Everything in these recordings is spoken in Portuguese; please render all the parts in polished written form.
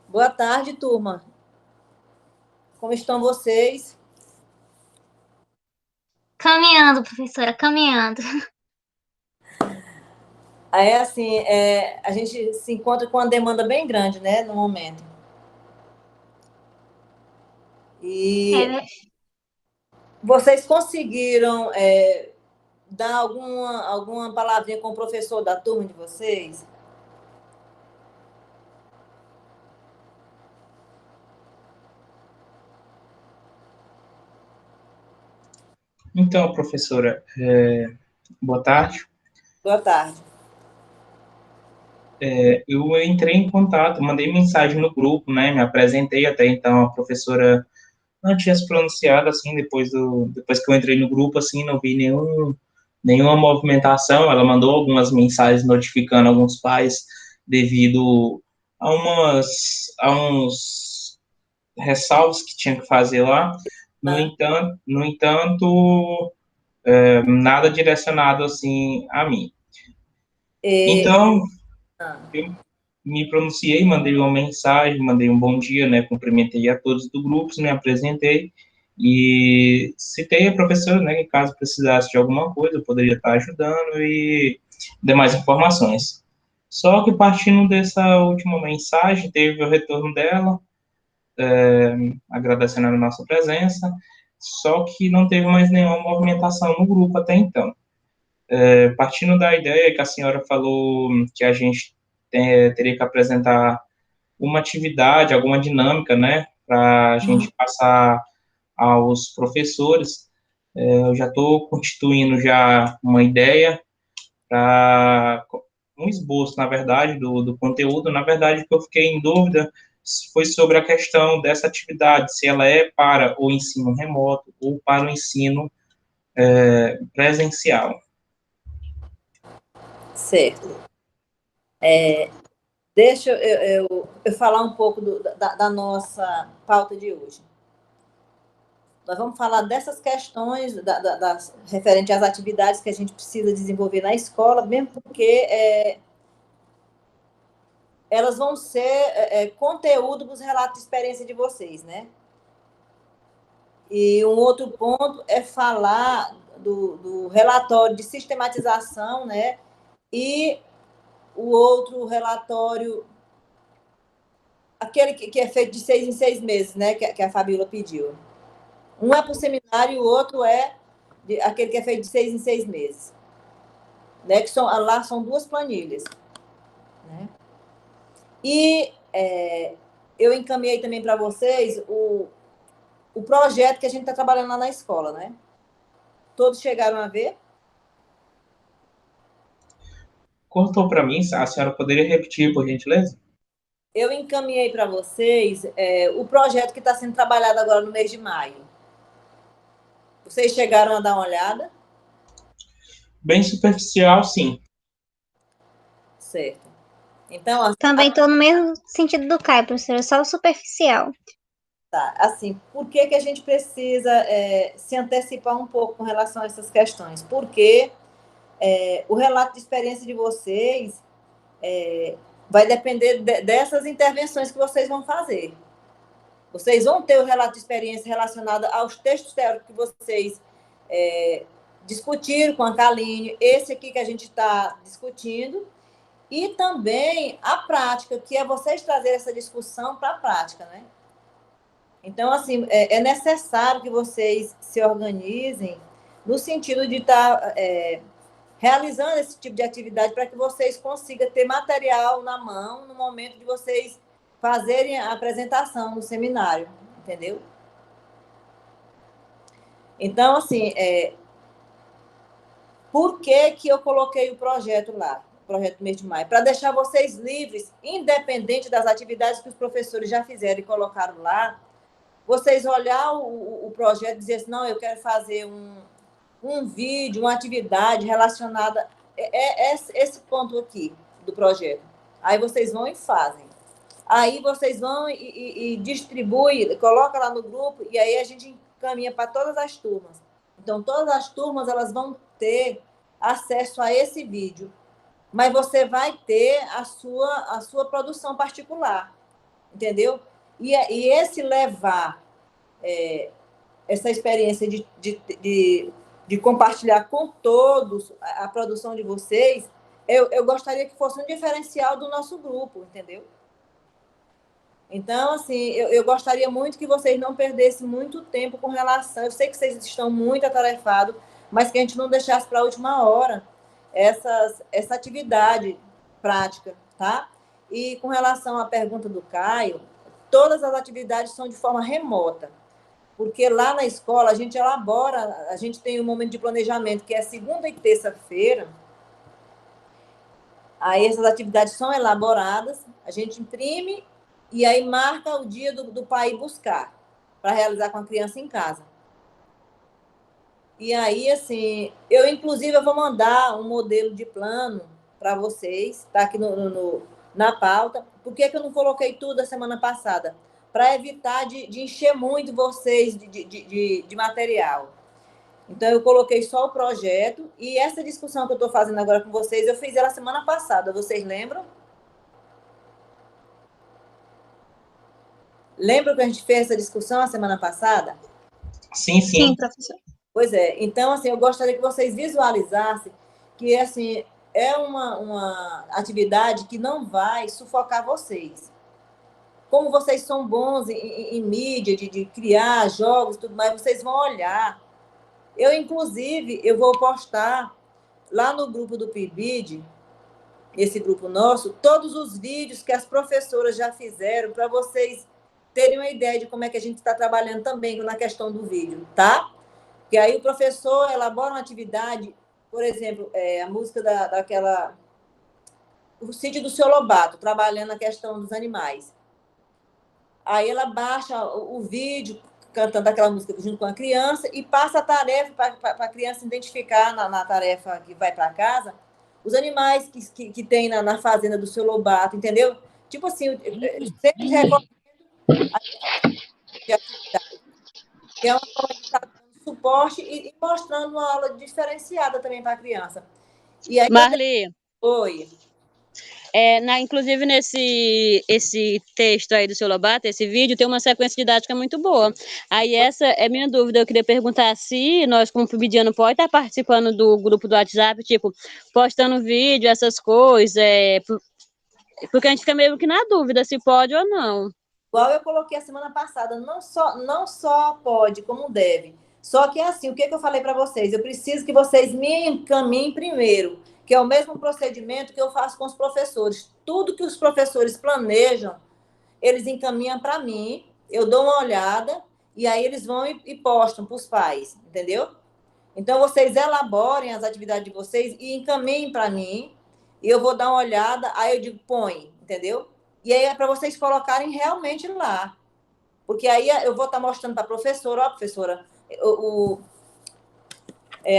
Boa tarde, turma. Como estão vocês? Caminhando, professora, caminhando. Aí, assim, a gente se encontra com uma demanda bem grande, né, no momento. E É, vocês conseguiram dar alguma palavrinha com o professor da turma de vocês? Então, professora, boa tarde. Boa tarde. Eu entrei em contato, mandei mensagem no grupo, né? Me apresentei até então, a professora não tinha se pronunciado assim depois que eu entrei no grupo, assim, não vi nenhuma movimentação. Ela mandou algumas mensagens notificando alguns pais devido a uns ressalvos que tinha que fazer lá. Tá? No entanto, nada direcionado assim a mim. E, Então, ah, eu me pronunciei, mandei uma mensagem, mandei um bom dia, né, cumprimentei a todos do grupo, me apresentei e citei a professora, né, que caso precisasse de alguma coisa, eu poderia estar ajudando e demais informações. Só que partindo dessa última mensagem, teve o retorno dela, agradecendo a nossa presença, só que não teve mais nenhuma movimentação no grupo até então. Partindo da ideia que a senhora falou que a gente teria que apresentar uma atividade, alguma dinâmica, né, para a gente passar aos professores. Eu já estou constituindo já uma ideia para um esboço, na verdade, do conteúdo. Na verdade, o que eu fiquei em dúvida foi sobre a questão dessa atividade, se ela é para o ensino remoto ou para o ensino presencial. certo. Deixa eu falar um pouco da nossa pauta de hoje. Nós vamos falar dessas questões referente às atividades que a gente precisa desenvolver na escola, mesmo porque elas vão ser conteúdo dos relatos de experiência de vocês, né? E um outro ponto é falar do relatório de sistematização, né? E o outro relatório, aquele que é feito de 6 em 6 meses, né? Que a Fabíola pediu. Um é para o seminário e o outro é aquele que é feito de 6 em 6 meses. Né? Lá são 2 planilhas. Né? E eu encaminhei também para vocês o projeto que a gente está trabalhando lá na escola, né? Todos chegaram a ver? Cortou para mim, a senhora poderia repetir, por gentileza? Eu encaminhei para vocês o projeto que está sendo trabalhado agora no mês de maio. Vocês chegaram a dar uma olhada? Bem superficial, sim. Certo. Então, também estou no mesmo sentido do Caio, professora, só o superficial. tá. Assim, por que a gente precisa se antecipar um pouco com relação a essas questões? Porque o relato de experiência de vocês vai depender dessas intervenções que vocês vão fazer. Vocês vão ter o relato de experiência relacionado aos textos teóricos que vocês discutiram com a Kaline, esse aqui que a gente está discutindo, e também a prática, que é vocês trazerem essa discussão para a prática, né? Então, assim, é necessário que vocês se organizem no sentido de estar realizando esse tipo de atividade para que vocês consigam ter material na mão no momento de vocês fazerem a apresentação no seminário, entendeu? Então, assim, por que eu coloquei o projeto lá, o projeto do mês de maio? Para deixar vocês livres, independente das atividades que os professores já fizeram e colocaram lá, vocês olhar o projeto e dizer assim, não, eu quero fazer um vídeo, uma atividade relacionada esse ponto aqui do projeto. Aí vocês vão e fazem. Aí vocês vão e distribuem, coloca lá no grupo, e aí a gente encaminha para todas as turmas. Então, todas as turmas elas vão ter acesso a esse vídeo. Mas você vai ter a sua produção particular. entendeu? E esse levar essa experiência de compartilhar com todos a produção de vocês, eu gostaria que fosse um diferencial do nosso grupo, entendeu? Então, assim, eu gostaria muito que vocês não perdessem muito tempo com relação. Eu sei que vocês estão muito atarefados, mas que a gente não deixasse para a última hora essa atividade prática, tá? E com relação à pergunta do Caio, todas as atividades são de forma remota, porque lá na escola a gente elabora, a gente tem um momento de planejamento que é segunda e terça-feira. Aí essas atividades são elaboradas, a gente imprime e aí marca o dia do pai ir buscar, para realizar com a criança em casa. E aí, assim, inclusive, eu vou mandar um modelo de plano para vocês, tá aqui na pauta. Por que eu não coloquei tudo a semana passada? Para evitar de encher muito vocês de material. Então, eu coloquei só o projeto e essa discussão que eu estou fazendo agora com vocês, eu fiz ela semana passada, vocês lembram? Lembra que a gente fez essa discussão a semana passada? Sim, sim. Sim, professor. Pois é. Então, assim, eu gostaria que vocês visualizassem que, assim, é uma atividade que não vai sufocar vocês. Como vocês são bons em mídia, de criar jogos e tudo mais, vocês vão olhar. Inclusive, eu vou postar lá no grupo do PIBID, esse grupo nosso, todos os vídeos que as professoras já fizeram para vocês terem uma ideia de como é que a gente está trabalhando também na questão do vídeo, tá? Que aí o professor elabora uma atividade, por exemplo, a música daquela... O sítio do Seu Lobato, trabalhando a questão dos animais. Aí ela baixa o vídeo cantando aquela música junto com a criança e passa a tarefa para a criança identificar na tarefa que vai para casa os animais que tem na fazenda do Seu Lobato, entendeu? Tipo assim, sempre recomendo a atividade, que é uma forma de estar dando suporte e mostrando uma aula diferenciada também para a criança. E aí Marli, Oi. Inclusive esse texto aí do seu Lobato, esse vídeo, tem uma sequência didática muito boa. Aí essa é minha dúvida, eu queria perguntar se nós, como Pubidiano, pode estar participando do grupo do WhatsApp, tipo, postando vídeo, essas coisas, porque a gente fica meio que na dúvida se pode ou não. Igual eu coloquei a semana passada, não só pode, como deve. Só que é assim, o que eu falei para vocês? Eu preciso que vocês me encaminhem primeiro, que é o mesmo procedimento que eu faço com os professores. Tudo que os professores planejam, eles encaminham para mim, eu dou uma olhada, e aí eles vão e postam para os pais, entendeu? Então, vocês elaborem as atividades de vocês e encaminhem para mim, e eu vou dar uma olhada, aí eu digo, põe, entendeu? E aí é para vocês colocarem realmente lá. Porque aí eu vou estar mostrando para a professora, ó, professora,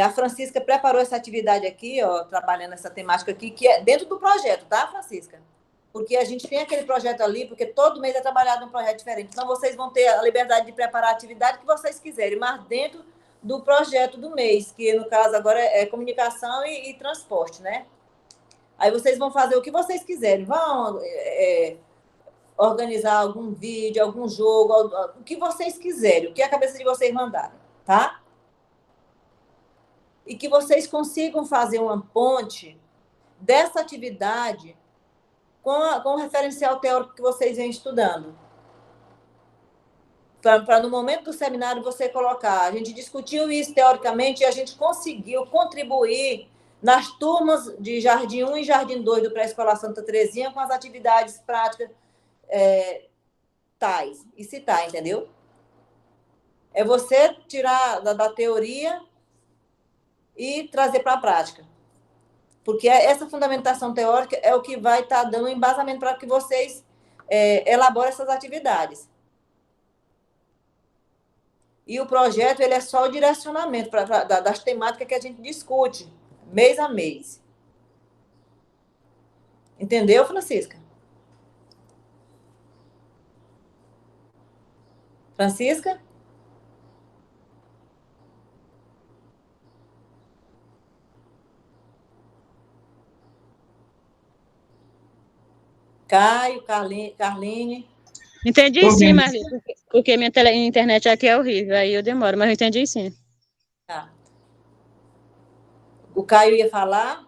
a Francisca preparou essa atividade aqui, ó, trabalhando essa temática aqui, que é dentro do projeto, tá, Francisca? Porque a gente tem aquele projeto ali, porque todo mês é trabalhado um projeto diferente. Então, vocês vão ter a liberdade de preparar a atividade que vocês quiserem, mas dentro do projeto do mês, que no caso agora é comunicação e transporte, né? Aí vocês vão fazer o que vocês quiserem. Vão organizar algum vídeo, algum jogo, o que vocês quiserem, o que a cabeça de vocês mandarem, tá? E que vocês consigam fazer uma ponte dessa atividade com o referencial teórico que vocês vêm estudando. Para no momento do seminário você colocar. A gente discutiu isso teoricamente e a gente conseguiu contribuir nas turmas de Jardim 1 e Jardim 2 do Pré-Escolar Santa Terezinha com as atividades práticas tais. E citar, entendeu? É você tirar da teoria e trazer para a prática. Porque essa fundamentação teórica é o que vai estar dando embasamento para que vocês elaborem essas atividades. E o projeto ele é só o direcionamento das temáticas que a gente discute, mês a mês. Entendeu, Francisca? Francisca? Caio, Carline. Entendi Tô sim, vendo. Marli, porque minha internet aqui é horrível, aí eu demoro, mas eu entendi sim. Tá. O Caio ia falar?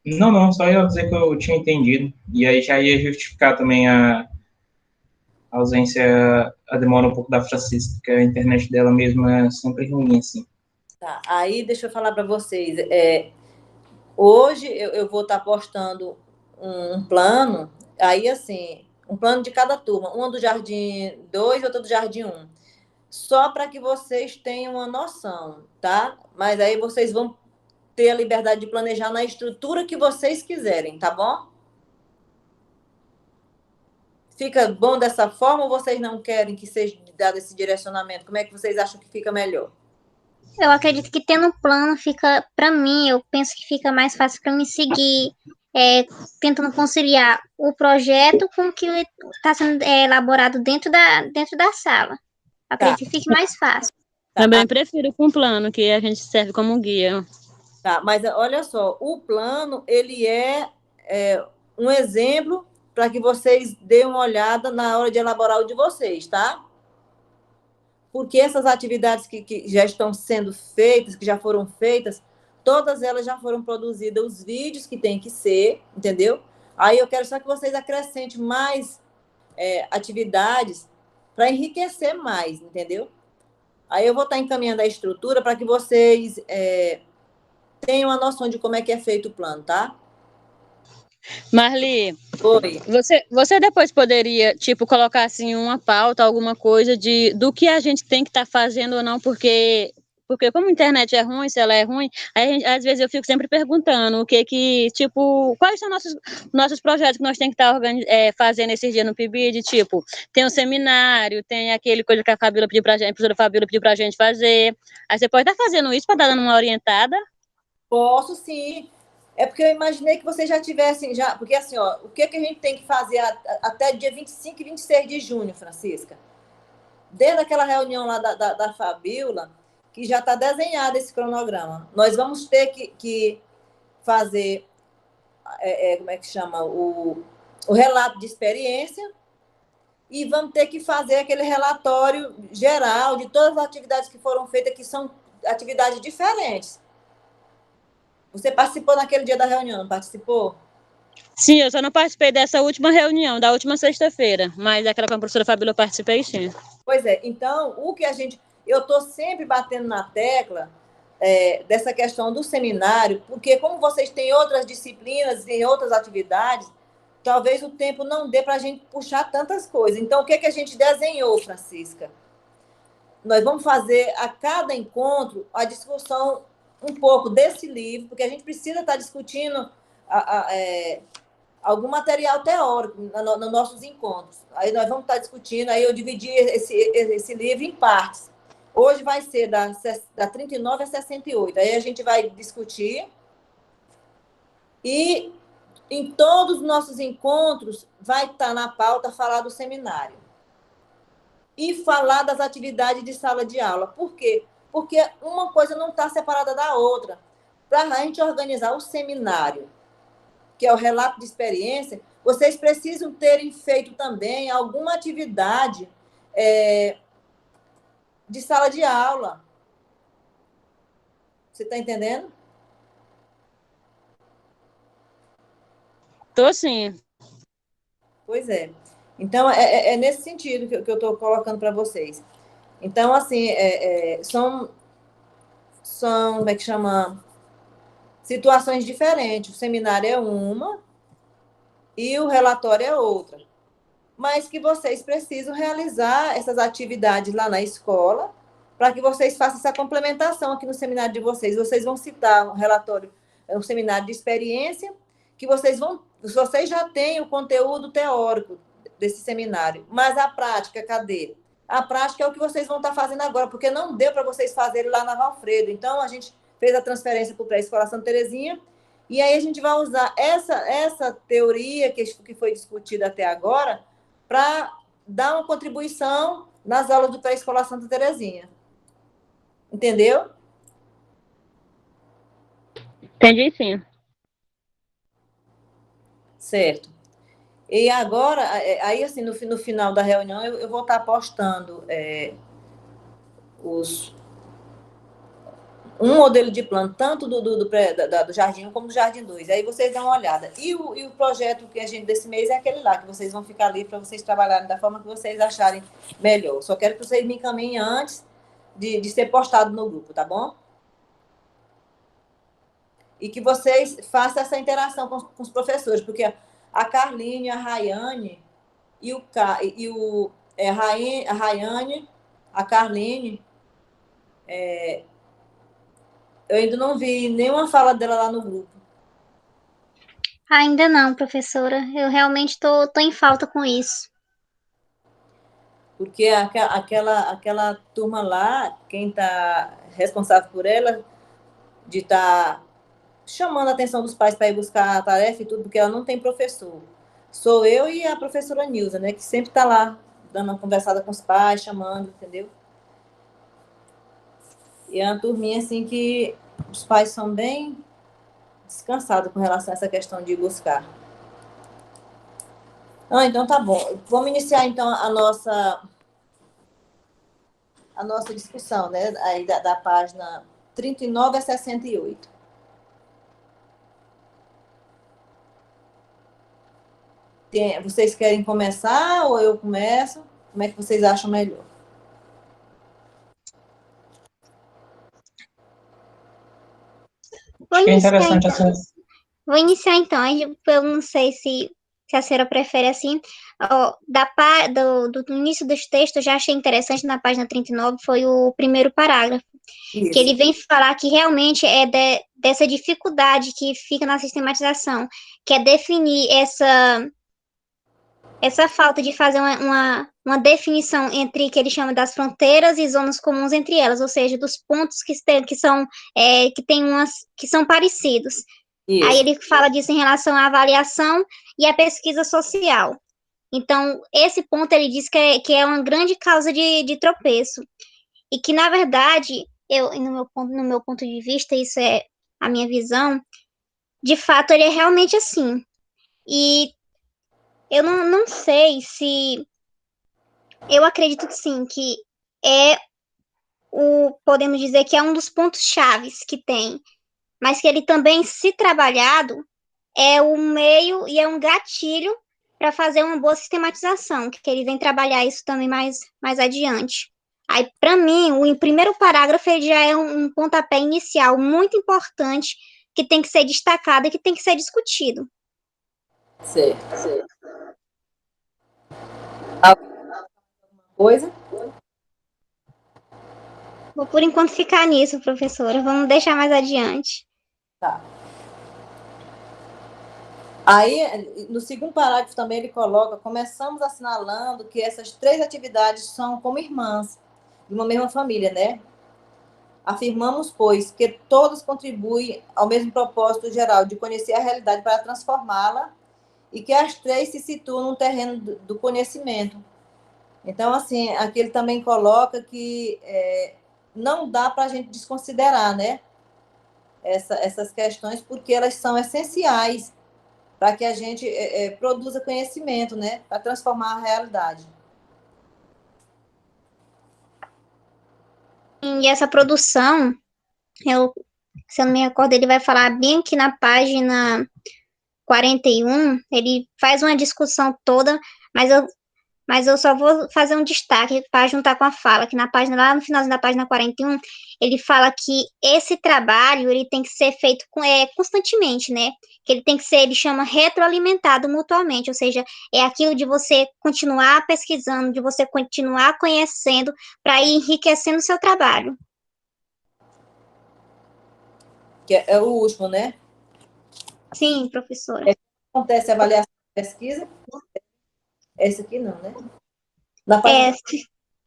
Não, não, só ia dizer que eu tinha entendido. E aí já ia justificar também a ausência, a demora um pouco da Francisca, porque a internet dela mesmo é sempre ruim, assim. Tá. Aí, deixa eu falar para vocês. Hoje eu vou estar postando um plano, aí assim, um plano de cada turma, uma do Jardim 2 e outra do Jardim 1. Só para que vocês tenham uma noção, tá? Mas aí vocês vão ter a liberdade de planejar na estrutura que vocês quiserem, tá bom? Fica bom dessa forma ou vocês não querem que seja dado esse direcionamento? Como é que vocês acham que fica melhor? Eu acredito que tendo um plano fica, pra mim, eu penso que fica mais fácil pra me seguir, tentando conciliar o projeto com o que está sendo elaborado dentro da sala. Tá, Acredito que fique mais fácil. tá, Também prefiro com plano, que a gente serve como guia. tá. Mas olha só, o plano, ele é um exemplo para que vocês deem uma olhada na hora de elaborar o de vocês, tá? Porque essas atividades que já estão sendo feitas, que já foram feitas, todas elas já foram produzidas, os vídeos que tem que ser, entendeu? Aí eu quero só que vocês acrescentem mais atividades para enriquecer mais, entendeu? Aí eu vou estar encaminhando a estrutura para que vocês tenham uma noção de como é que é feito o plano, tá? Marli, Oi. você depois poderia, tipo, colocar assim uma pauta, alguma coisa do que a gente tem que estar fazendo ou não, porque como a internet é ruim, se ela é ruim, aí às vezes eu fico sempre perguntando tipo, quais são nossos projetos que nós temos que estar fazendo esses dias no PIBID, tipo, tem um seminário, tem aquele coisa que a Fabíola pediu pra gente, a professora Fabíola pediu pra gente fazer. Aí você pode estar fazendo isso para estar dando uma orientada. Posso sim. É porque eu imaginei que vocês já tivessem, já. Porque assim, ó, o que a gente tem que fazer até dia 25 e 26 de junho, Francisca? Desde aquela reunião lá da Fabíola, que já está desenhado esse cronograma. Nós vamos ter que fazer, como é que chama? O relato de experiência e vamos ter que fazer aquele relatório geral de todas as atividades que foram feitas, que são atividades diferentes. Você participou naquele dia da reunião, não participou? Sim, eu só não participei dessa última reunião, da última sexta-feira, mas aquela com a professora Fabíola eu participei sim. Pois é, então, o que a gente. Eu estou sempre batendo na tecla dessa questão do seminário, porque como vocês têm outras disciplinas e outras atividades, talvez o tempo não dê para a gente puxar tantas coisas. Então, o que a gente desenhou, Francisca? Nós vamos fazer a cada encontro a discussão um pouco desse livro, porque a gente precisa estar discutindo algum material teórico nos nossos encontros. Aí nós vamos estar discutindo, aí eu dividi esse livro em partes. Hoje vai ser da 39 a 68. Aí a gente vai discutir e em todos os nossos encontros vai estar na pauta falar do seminário e falar das atividades de sala de aula. Por quê? Porque uma coisa não está separada da outra. Para a gente organizar o seminário, que é o relato de experiência, vocês precisam terem feito também alguma atividade de sala de aula. Você está entendendo? Tô sim. Pois é. Então, é nesse sentido que eu estou colocando para vocês. Então, assim, são, como é que chama? Situações diferentes. O seminário é uma e o relatório é outra. Mas que vocês precisam realizar essas atividades lá na escola para que vocês façam essa complementação aqui no seminário de vocês. Vocês vão citar um relatório, um seminário de experiência, que vocês já têm o conteúdo teórico desse seminário, mas a prática, cadê? A prática é o que vocês vão estar fazendo agora, porque não deu para vocês fazerem lá na Valfredo. Então, a gente fez a transferência para a Pré-Escola Santa Terezinha, e aí a gente vai usar essa teoria que foi discutida até agora para dar uma contribuição nas aulas do Pré-Escolar Santa Terezinha. Entendeu? Entendi sim. Certo. E agora, aí assim, no final da reunião, eu vou estar postando um modelo de plano, tanto do Jardim 1 como do Jardim 2. Aí vocês dão uma olhada. E o projeto que a gente desse mês é aquele lá, que vocês vão ficar ali para vocês trabalharem da forma que vocês acharem melhor. Só quero que vocês me encaminhem antes de ser postado no grupo, tá bom? E que vocês façam essa interação com os professores, porque a Carline, a Rayane a Rayane, a Carline, eu ainda não vi nenhuma fala dela lá no grupo. Ainda não, professora. Eu realmente tô em falta com isso. Porque aquela turma lá, quem está responsável por ela, de estar chamando a atenção dos pais para ir buscar a tarefa e tudo, porque ela não tem professor. Sou eu e a professora Nilza, né, que sempre está lá, dando uma conversada com os pais, chamando, entendeu? E é uma turminha, assim, que os pais são bem descansados com relação a essa questão de ir buscar. Então tá bom. Vamos iniciar, então, a nossa discussão, né, aí da página 39 a 68. Vocês querem começar ou eu começo? Como é que vocês acham melhor? Vou É iniciar, interessante então. essa. Vou iniciar, então. Aí eu não sei se a senhora prefere assim. Ó, do início dos textos, eu já achei interessante na página 39, foi o primeiro parágrafo, que ele Isso. vem falar que realmente é dessa dificuldade que fica na sistematização, que é definir essa falta de fazer uma definição entre que ele chama das fronteiras e zonas comuns entre elas, ou seja, dos pontos que são parecidos. Isso. Aí ele fala disso em relação à avaliação e à pesquisa social. Então, esse ponto ele diz que é uma grande causa de tropeço. E que, na verdade, no meu ponto de vista, isso é a minha visão, de fato, ele é realmente assim. E eu não sei se... Eu acredito que sim, que podemos dizer que é um dos pontos chaves que tem, mas que ele também, se trabalhado, é um meio e é um gatilho para fazer uma boa sistematização, que ele vem trabalhar isso também mais adiante. Aí, para mim, o primeiro parágrafo ele já é um pontapé inicial muito importante que tem que ser destacado e que tem que ser discutido. Certo. Alguma coisa? Vou, por enquanto, ficar nisso, professora. Vamos deixar mais adiante. Tá. Aí, no segundo parágrafo também ele coloca: começamos assinalando que essas 3 atividades são como irmãs de uma mesma família, né? Afirmamos, pois, que todas contribuem ao mesmo propósito geral de conhecer a realidade para transformá-la e que as 3 se situam no terreno do conhecimento. Então, assim, aqui ele também coloca que não dá para a gente desconsiderar, né, essas questões, porque elas são essenciais para que a gente produza conhecimento, né, para transformar a realidade. E essa produção, se eu não me recordo, ele vai falar bem aqui na página 41, ele faz uma discussão toda, mas eu só vou fazer um destaque para juntar com a fala, que lá no finalzinho da página 41, ele fala que esse trabalho ele tem que ser feito constantemente, né? Que ele tem que ser, ele chama retroalimentado mutuamente, ou seja, é aquilo de você continuar pesquisando, de você continuar conhecendo, para ir enriquecendo o seu trabalho. Que é o último, né? Sim, professora. Acontece a avaliação da pesquisa? Esse aqui não, né?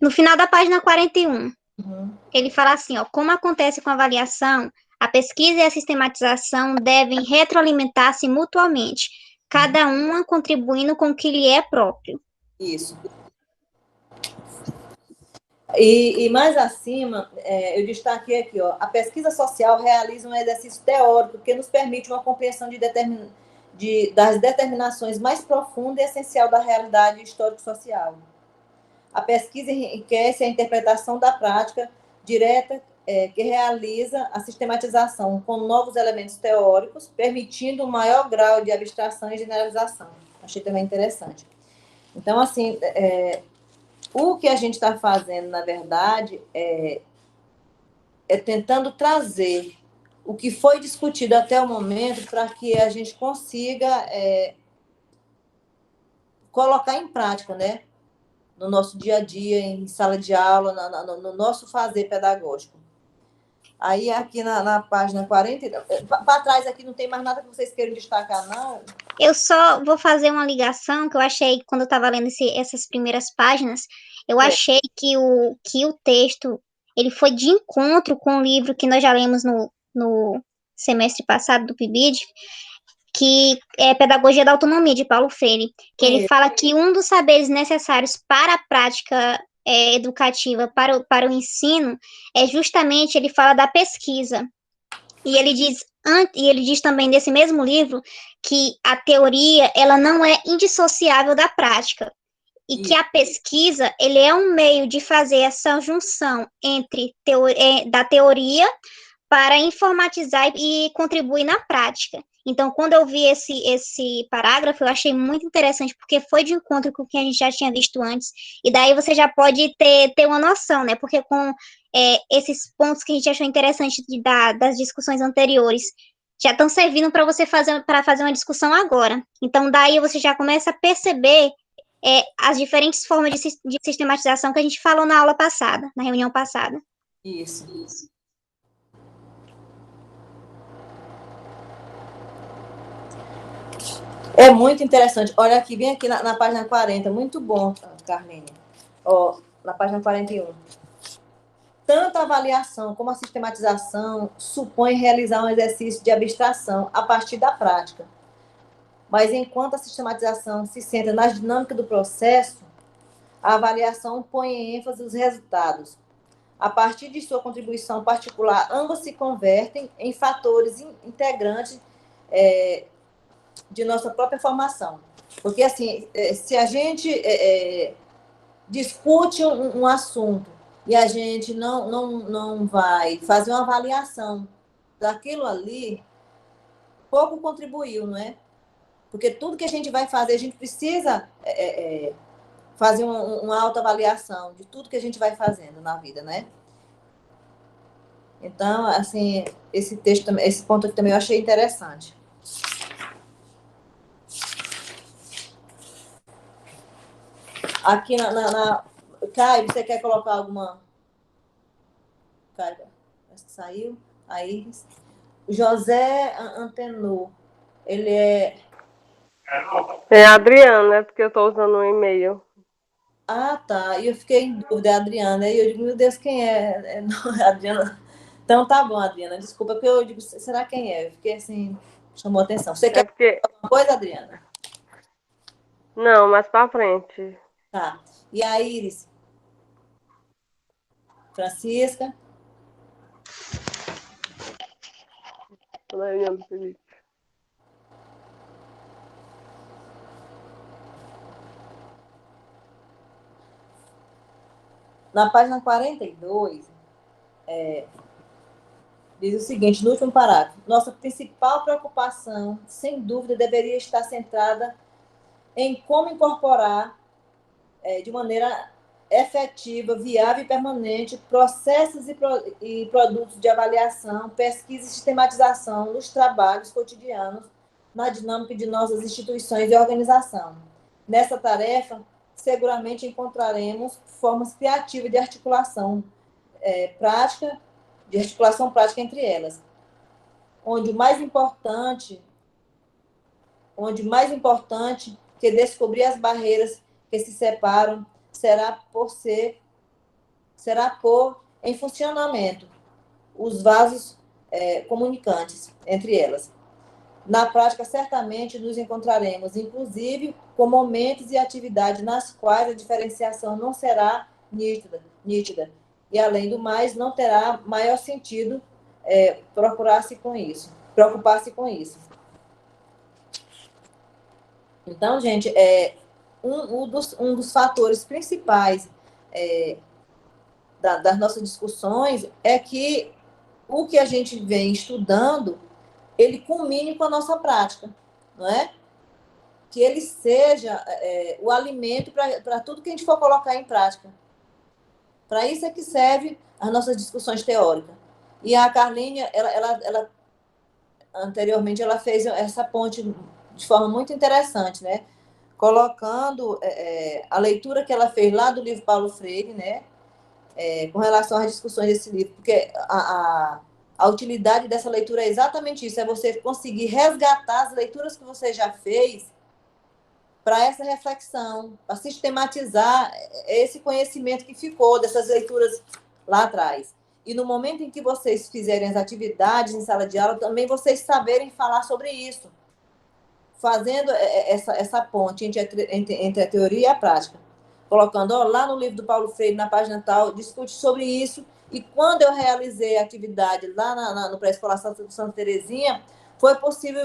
No final da página 41. Uhum. Ele fala assim, ó, como acontece com a avaliação, a pesquisa e a sistematização devem retroalimentar-se mutuamente, cada uma contribuindo com o que lhe é próprio. Isso. E mais acima, eu destaquei aqui, ó, a pesquisa social realiza um exercício teórico que nos permite uma compreensão das determinações mais profundas e essencial da realidade histórico-social. A pesquisa enriquece a interpretação da prática direta que realiza a sistematização com novos elementos teóricos, permitindo um maior grau de abstração e generalização. Achei também interessante. Então, assim, o que a gente está fazendo, na verdade, é tentando trazer o que foi discutido até o momento para que a gente consiga colocar em prática, né? No nosso dia a dia, em sala de aula, no nosso fazer pedagógico. Aí, aqui na página 40, para trás aqui não tem mais nada que vocês queiram destacar, não? Eu só vou fazer uma ligação que eu achei, quando eu estava lendo essas primeiras páginas, eu achei que o texto ele foi de encontro com o livro que nós já lemos no semestre passado do PIBID, que é Pedagogia da Autonomia, de Paulo Freire, que ele fala que um dos saberes necessários para a prática educativa, para o ensino, é justamente, ele fala da pesquisa. E ele diz também nesse mesmo livro que a teoria ela não é indissociável da prática e que a pesquisa ele é um meio de fazer essa junção entre da teoria para informatizar e contribuir na prática. Então, quando eu vi esse parágrafo, eu achei muito interessante, porque foi de encontro com o que a gente já tinha visto antes, e daí você já pode ter uma noção, né? Porque com esses pontos que a gente achou interessante das discussões anteriores, já estão servindo para você fazer uma discussão agora. Então, daí você já começa a perceber as diferentes formas de sistematização que a gente falou na aula passada, na reunião passada. Isso. É muito interessante. Olha aqui, bem aqui na página 40. Muito bom, Carmine. Ó, na página 41. Tanto a avaliação como a sistematização supõem realizar um exercício de abstração a partir da prática. Mas enquanto a sistematização se centra na dinâmica do processo, a avaliação põe em ênfase os resultados. A partir de sua contribuição particular, ambos se convertem em fatores integrantes de nossa própria formação. Porque, assim, se a gente discute um assunto e a gente não vai fazer uma avaliação daquilo ali, pouco contribuiu, não é? Porque tudo que a gente vai fazer, a gente precisa fazer uma autoavaliação de tudo que a gente vai fazendo na vida, né? Então, assim, esse ponto aqui também eu achei interessante. Aqui Caio, você quer colocar alguma... Caio, acho que saiu. A Iris. José Antenor, ele é... É a Adriana, porque eu estou usando um e-mail. Ah, tá. E eu fiquei em dúvida, Adriana. E eu digo, meu Deus, quem é? Não, Adriana. Então, tá bom, Adriana. Desculpa, porque eu digo, será quem é? Eu fiquei assim, chamou atenção. Você quer alguma coisa, Adriana? Não, mais pra frente. Tá. E a Iris? Francisca? Tô na reunião do PIBID. Na página 42, diz o seguinte, no último parágrafo: nossa principal preocupação, sem dúvida, deveria estar centrada em como incorporar de maneira efetiva, viável e permanente processos e produtos de avaliação, pesquisa e sistematização nos trabalhos cotidianos, na dinâmica de nossas instituições e organização. Nessa tarefa, seguramente encontraremos formas criativas de articulação prática entre elas, onde o mais importante que descobrir as barreiras que se separam será pôr em funcionamento os vasos comunicantes entre elas. Na prática, certamente nos encontraremos, inclusive, com momentos e atividades nas quais a diferenciação não será nítida. E, além do mais, não terá maior sentido preocupar-se com isso. Então, gente, um dos fatores principais das nossas discussões é que o que a gente vem estudando, ele culmine com a nossa prática, não é? Que ele seja o alimento para tudo que a gente for colocar em prática. Para isso é que serve as nossas discussões teóricas. E a Carlinha, ela anteriormente, ela fez essa ponte de forma muito interessante, né? Colocando a leitura que ela fez lá do livro Paulo Freire, né? Com relação às discussões desse livro, porque a utilidade dessa leitura é exatamente isso, é você conseguir resgatar as leituras que você já fez para essa reflexão, para sistematizar esse conhecimento que ficou dessas leituras lá atrás. E no momento em que vocês fizerem as atividades em sala de aula, também vocês saberem falar sobre isso, fazendo essa ponte entre a teoria e a prática. Colocando, lá no livro do Paulo Freire, na página tal, discute sobre isso. E quando eu realizei a atividade lá no pré-escolar Santa Terezinha, foi possível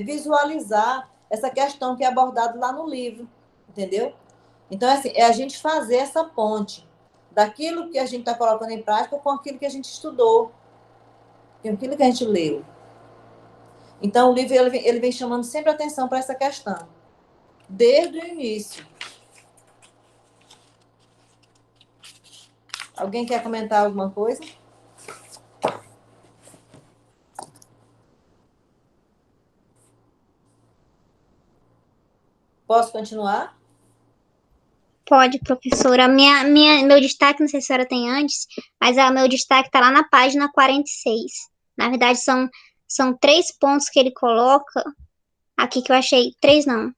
visualizar essa questão que é abordada lá no livro, entendeu? Então, assim, é a gente fazer essa ponte daquilo que a gente está colocando em prática com aquilo que a gente estudou, com aquilo que a gente leu. Então, o livro ele vem chamando sempre atenção para essa questão, desde o início. Alguém quer comentar alguma coisa? Posso continuar? Pode, professora. Meu destaque, não sei se a senhora tem antes, mas o meu destaque está lá na página 46. Na verdade, são 3 pontos que ele coloca aqui que eu achei. 3 não.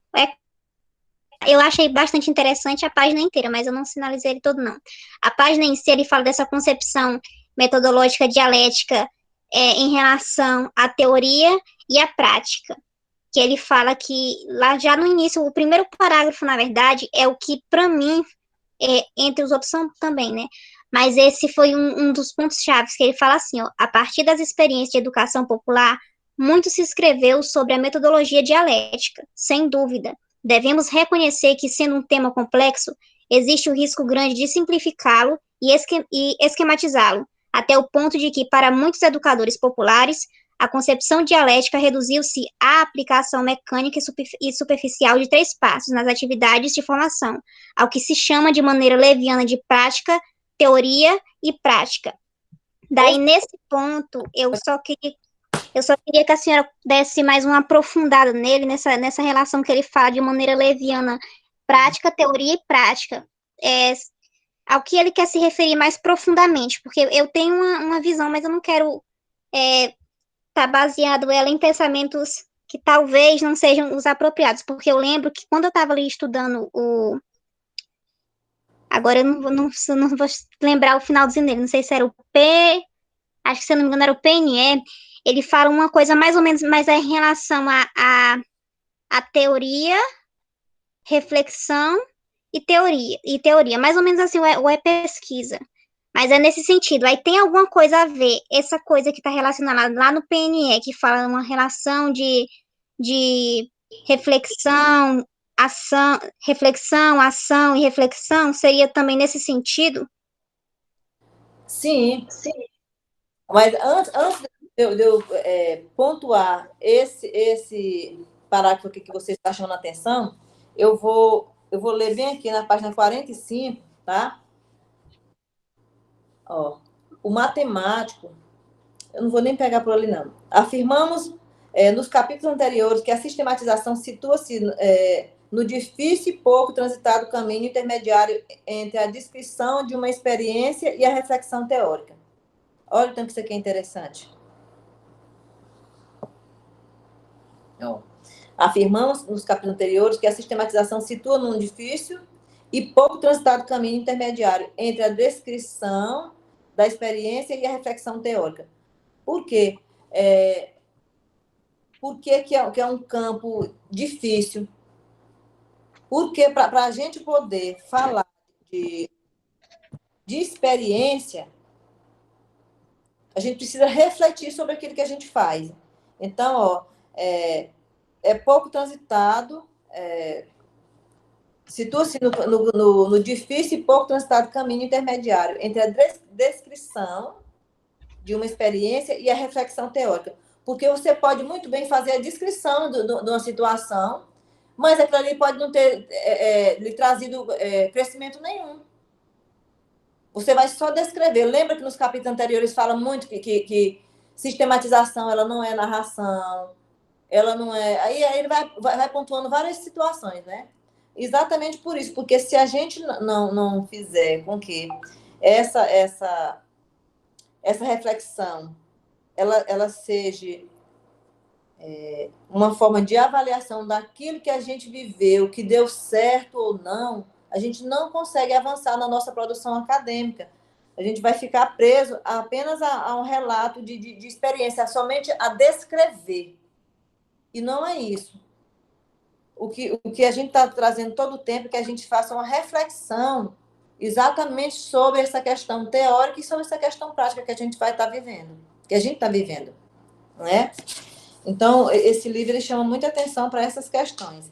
Eu achei bastante interessante a página inteira, mas eu não sinalizei ele todo, não. A página em si, ele fala dessa concepção metodológica dialética em relação à teoria e à prática. Que ele fala que, lá já no início, o primeiro parágrafo, na verdade, é o que, para mim, entre os outros são também, né? Mas esse foi um dos pontos chaves, que ele fala assim, ó, a partir das experiências de educação popular, muito se escreveu sobre a metodologia dialética, sem dúvida. Devemos reconhecer que, sendo um tema complexo, existe o risco grande de simplificá-lo e esquematizá-lo, até o ponto de que, para muitos educadores populares, a concepção dialética reduziu-se à aplicação mecânica e superficial de 3 passos nas atividades de formação, ao que se chama de maneira leviana de prática, teoria e prática. Daí, nesse ponto, eu só queria que a senhora desse mais uma aprofundada nele, nessa relação que ele fala de maneira leviana, prática, teoria e prática. Ao que ele quer se referir mais profundamente, porque eu tenho uma visão, mas eu não quero tá baseado ela em pensamentos que talvez não sejam os apropriados, porque eu lembro que quando eu estava ali estudando agora eu não vou lembrar o finalzinho dele, não sei se era o P, acho que se eu não me engano era o PNE, ele fala uma coisa mais ou menos, mas é em relação a teoria, reflexão e teoria, mais ou menos assim, ou é pesquisa. Mas é nesse sentido. Aí tem alguma coisa a ver, essa coisa que está relacionada lá no PNE, que fala uma relação de reflexão, ação e reflexão, seria também nesse sentido? Sim. Mas antes de eu pontuar esse parágrafo aqui que você está chamando a atenção, eu vou ler bem aqui na página 45, tá? Ó, o matemático, eu não vou nem pegar por ali, não. Afirmamos nos capítulos anteriores que a sistematização situa-se no difícil e pouco transitado caminho intermediário entre a descrição de uma experiência e a reflexão teórica. Olha o tanto que isso aqui é interessante. Ó. Afirmamos nos capítulos anteriores que a sistematização situa num difícil e pouco transitado caminho intermediário entre a descrição da experiência e a reflexão teórica. Por quê? Por que é um campo difícil? Porque para a gente poder falar de experiência, a gente precisa refletir sobre aquilo que a gente faz. Então, é pouco transitado situa-se no difícil e pouco transitado caminho intermediário entre a descrição de uma experiência e a reflexão teórica. Porque você pode muito bem fazer a descrição de uma situação, mas aquilo ali pode não ter lhe trazido crescimento nenhum. Você vai só descrever. Lembra que nos capítulos anteriores fala muito que sistematização ela não é narração, ela não é... Aí ele vai pontuando várias situações, né? Exatamente por isso, porque se a gente não fizer com que essa reflexão ela seja uma forma de avaliação daquilo que a gente viveu, que deu certo ou não, a gente não consegue avançar na nossa produção acadêmica. A gente vai ficar preso apenas a um relato de experiência, somente a descrever. E não é isso. O que a gente está trazendo todo o tempo é que a gente faça uma reflexão exatamente sobre essa questão teórica e sobre essa questão prática que a gente vai estar vivendo, que a gente está vivendo, não é? Então, esse livro ele chama muita atenção para essas questões.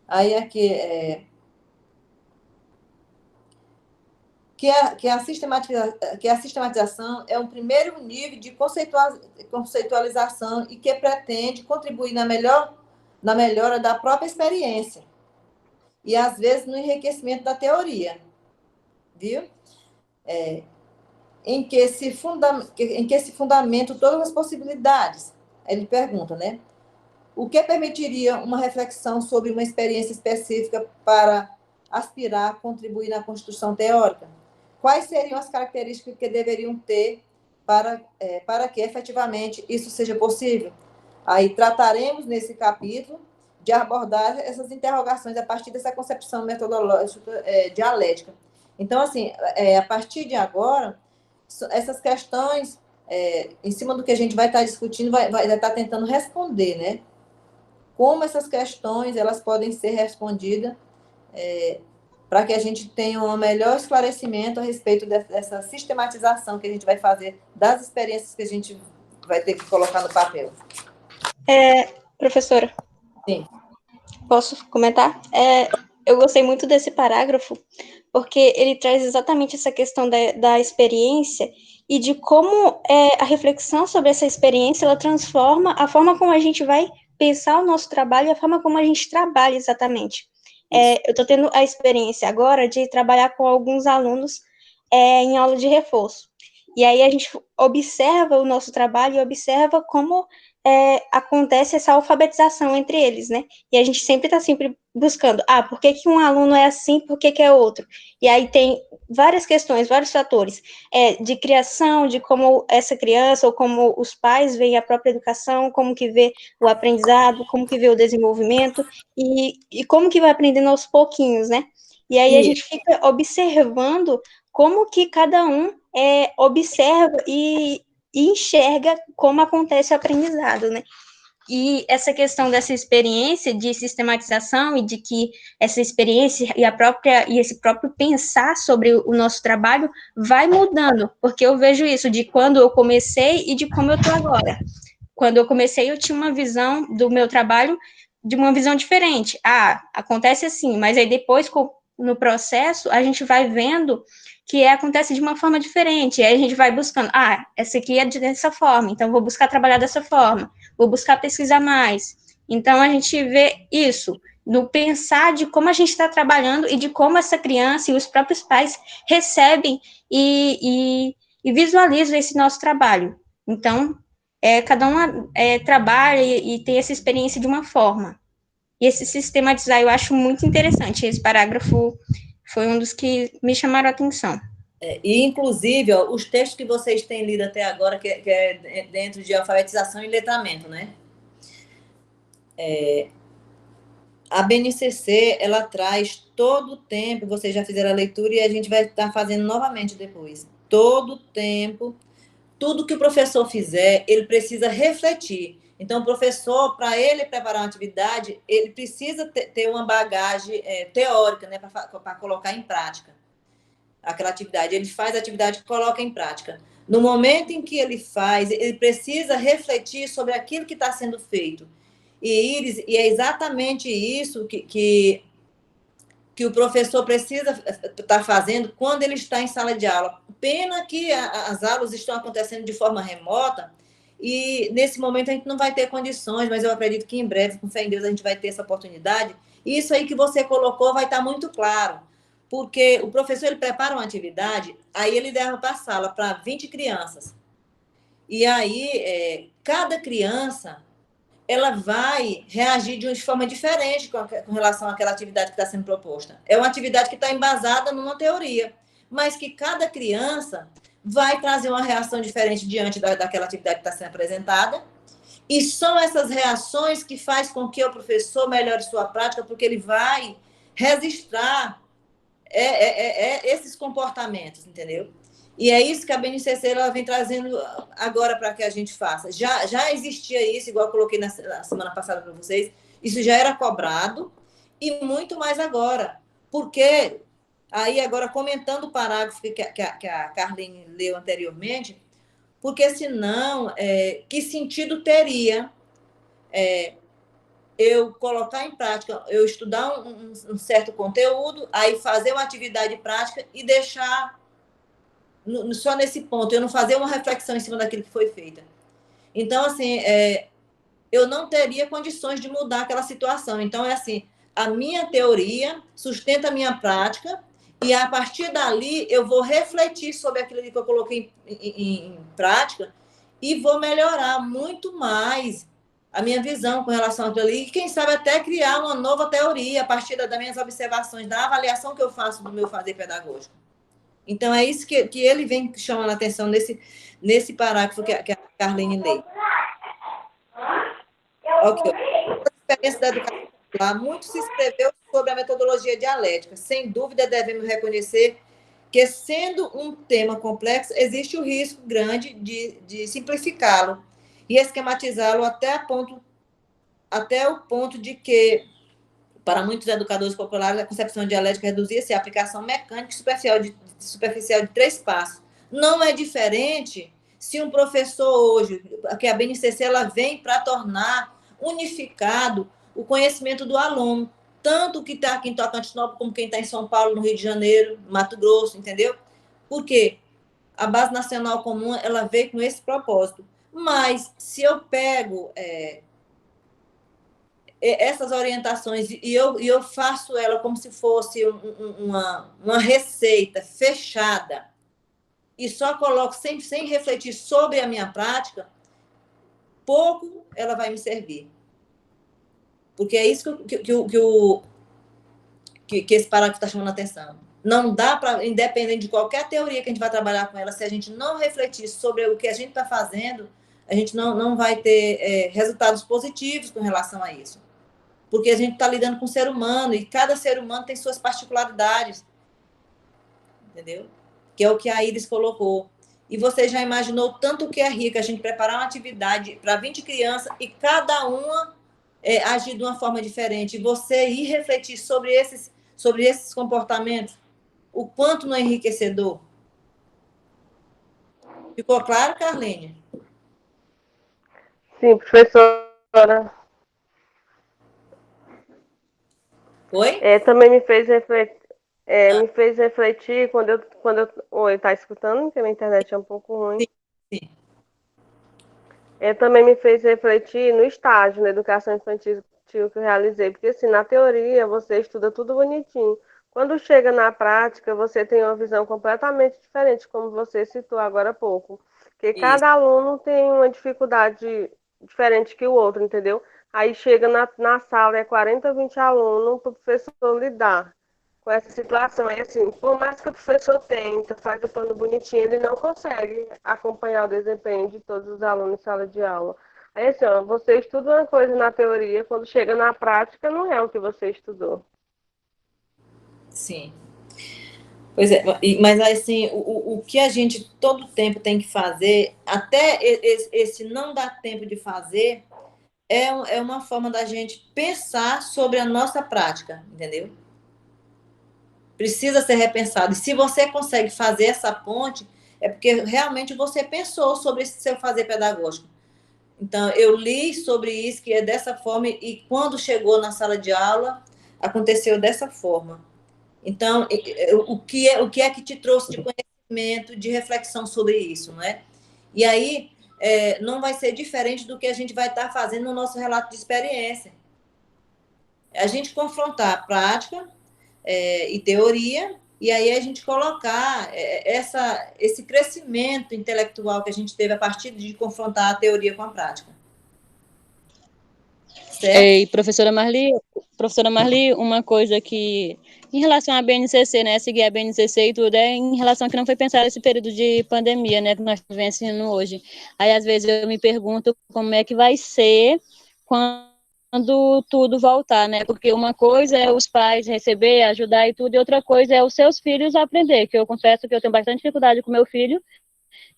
Aí aqui que a sistematização é um primeiro nível de conceitualização e que pretende contribuir na melhora da própria experiência e, às vezes, no enriquecimento da teoria, viu? Em que se fundamentam todas as possibilidades. Ele pergunta, né? O que permitiria uma reflexão sobre uma experiência específica para aspirar a contribuir na construção teórica? Quais seriam as características que deveriam ter para que efetivamente isso seja possível? Aí trataremos nesse capítulo de abordar essas interrogações a partir dessa concepção metodológica dialética. Então, assim, a partir de agora, essas questões, em cima do que a gente vai estar discutindo, vai estar tentando responder, né? Como essas questões elas podem ser respondidas para que a gente tenha um melhor esclarecimento a respeito dessa sistematização que a gente vai fazer das experiências que a gente vai ter que colocar no papel. Professora? Sim. Posso comentar? Eu gostei muito desse parágrafo, porque ele traz exatamente essa questão da experiência e de como a reflexão sobre essa experiência, ela transforma a forma como a gente vai pensar o nosso trabalho e a forma como a gente trabalha exatamente. Eu estou tendo a experiência agora de trabalhar com alguns alunos em aula de reforço. E aí a gente observa o nosso trabalho e observa como acontece essa alfabetização entre eles, né? E a gente sempre está buscando, por que um aluno é assim, por que é outro? E aí tem várias questões, vários fatores de criação, de como essa criança ou como os pais veem a própria educação, como que vê o aprendizado, como que vê o desenvolvimento e como que vai aprendendo aos pouquinhos, né? E aí a gente fica observando como que cada um observa e enxerga como acontece o aprendizado, né? E essa questão dessa experiência de sistematização e de que essa experiência e esse próprio pensar sobre o nosso trabalho vai mudando, porque eu vejo isso de quando eu comecei e de como eu estou agora. Quando eu comecei, eu tinha uma visão do meu trabalho de uma visão diferente. Acontece assim, mas aí depois, no processo, a gente vai vendo que acontece de uma forma diferente, e aí a gente vai buscando, essa aqui é dessa forma, então vou buscar trabalhar dessa forma, vou buscar pesquisar mais. Então, a gente vê isso, no pensar de como a gente está trabalhando e de como essa criança e os próprios pais recebem e visualizam esse nosso trabalho. Então, cada um trabalha e tem essa experiência de uma forma. E esse sistematizar eu acho muito interessante, esse parágrafo foi um dos que me chamaram a atenção. E, inclusive, os textos que vocês têm lido até agora, que é dentro de alfabetização e letramento, né? A BNCC, ela traz todo o tempo, vocês já fizeram a leitura e a gente vai estar fazendo novamente depois. Todo o tempo, tudo que o professor fizer, ele precisa refletir. Então, o professor, para ele preparar uma atividade, ele precisa ter uma bagagem teórica, né, para colocar em prática aquela atividade. Ele faz a atividade e coloca em prática. No momento em que ele faz, ele precisa refletir sobre aquilo que está sendo feito. E, Iris, e é exatamente isso que o professor precisa estar fazendo quando ele está em sala de aula. Pena que as aulas estão acontecendo de forma remota e, nesse momento, a gente não vai ter condições, mas eu acredito que, em breve, com fé em Deus, a gente vai ter essa oportunidade. E isso aí que você colocou vai estar muito claro, porque o professor ele prepara uma atividade, aí ele leva para a sala para 20 crianças. E aí, cada criança ela vai reagir de forma diferente com relação àquela atividade que está sendo proposta. É uma atividade que está embasada numa teoria, mas que cada criança vai trazer uma reação diferente diante daquela atividade que está sendo apresentada, e são essas reações que faz com que o professor melhore sua prática, porque ele vai registrar esses comportamentos, entendeu? E é isso que a BNCC ela vem trazendo agora para que a gente faça. Já existia isso, igual eu coloquei na semana passada para vocês, isso já era cobrado, e muito mais agora. Porque, aí agora comentando o parágrafo que a Carline leu anteriormente, porque senão, que sentido teria eu colocar em prática, eu estudar um certo conteúdo, aí fazer uma atividade prática e deixar só nesse ponto, eu não fazer uma reflexão em cima daquilo que foi feito. Então, assim, eu não teria condições de mudar aquela situação. Então, é assim, a minha teoria sustenta a minha prática e, a partir dali, eu vou refletir sobre aquilo que eu coloquei em prática e vou melhorar muito mais a minha visão com relação àquilo ali e, quem sabe, até criar uma nova teoria a partir das minhas observações, da avaliação que eu faço do meu fazer pedagógico. Então, é isso que ele vem chamando a atenção nesse parágrafo que a Carline lê. Ok. A experiência da educação popular, muito se escreveu sobre a metodologia dialética. Sem dúvida, devemos reconhecer que, sendo um tema complexo, existe o risco grande de simplificá-lo e esquematizá-lo até o ponto de que, para muitos educadores populares, a concepção dialética reduzia-se à aplicação mecânica e superficial de 3 passos. Não é diferente se um professor hoje, que a BNCC ela vem para tornar unificado o conhecimento do aluno, tanto que está aqui em Tocantinópolis, como quem está em São Paulo, no Rio de Janeiro, Mato Grosso, entendeu? Por quê? A Base Nacional Comum ela veio com esse propósito. Mas, se eu pego essas orientações e eu faço ela como se fosse uma receita fechada e só coloco sem refletir sobre a minha prática, pouco ela vai me servir. Porque é isso que esse parágrafo está chamando a atenção. Não dá para, independente de qualquer teoria que a gente vai trabalhar com ela, se a gente não refletir sobre o que a gente está fazendo, a gente não vai ter resultados positivos com relação a isso. Porque a gente está lidando com o ser humano e cada ser humano tem suas particularidades, entendeu? Que é o que a Iris colocou. E você já imaginou tanto que é rico a gente preparar uma atividade para 20 crianças e cada uma agir de uma forma diferente. E você ir refletir sobre esses comportamentos, o quanto não é enriquecedor. Ficou claro, Carline? Sim, professora. Oi? Também me fez refletir. Me fez refletir quando eu. Oi, tá escutando? Porque a minha internet é um pouco ruim. Sim. Também me fez refletir no estágio, na educação infantil que eu realizei. Porque, assim, na teoria, você estuda tudo bonitinho. Quando chega na prática, você tem uma visão completamente diferente, como você citou agora há pouco. Porque cada aluno tem uma dificuldade diferente que o outro, entendeu? Aí chega na sala, 40, 20 alunos, para o professor lidar com essa situação. Aí, assim, por mais que o professor tenta, faz o plano bonitinho, ele não consegue acompanhar o desempenho de todos os alunos em sala de aula. Aí, assim, você estuda uma coisa na teoria, quando chega na prática, não é o que você estudou. Sim. Pois é, mas assim, o que a gente todo tempo tem que fazer, até esse não dar tempo de fazer, é uma forma da gente pensar sobre a nossa prática, entendeu? Precisa ser repensado. E se você consegue fazer essa ponte, é porque realmente você pensou sobre esse seu fazer pedagógico. Então, eu li sobre isso, que é dessa forma, e quando chegou na sala de aula, aconteceu dessa forma. Então, o que é que te trouxe de conhecimento, de reflexão sobre isso, não é? E aí, não vai ser diferente do que a gente vai estar fazendo no nosso relato de experiência. A gente confrontar prática e teoria, e aí a gente colocar esse crescimento intelectual que a gente teve a partir de confrontar a teoria com a prática. Certo? E professora Marli, uma coisa que, em relação à BNCC, né, seguir a BNCC e tudo, em relação a que não foi pensado esse período de pandemia, né, que nós estamos vencendo hoje. Aí, às vezes, eu me pergunto como é que vai ser quando tudo voltar, né, porque uma coisa é os pais receber, ajudar e tudo, e outra coisa é os seus filhos aprender, que eu confesso que eu tenho bastante dificuldade com meu filho,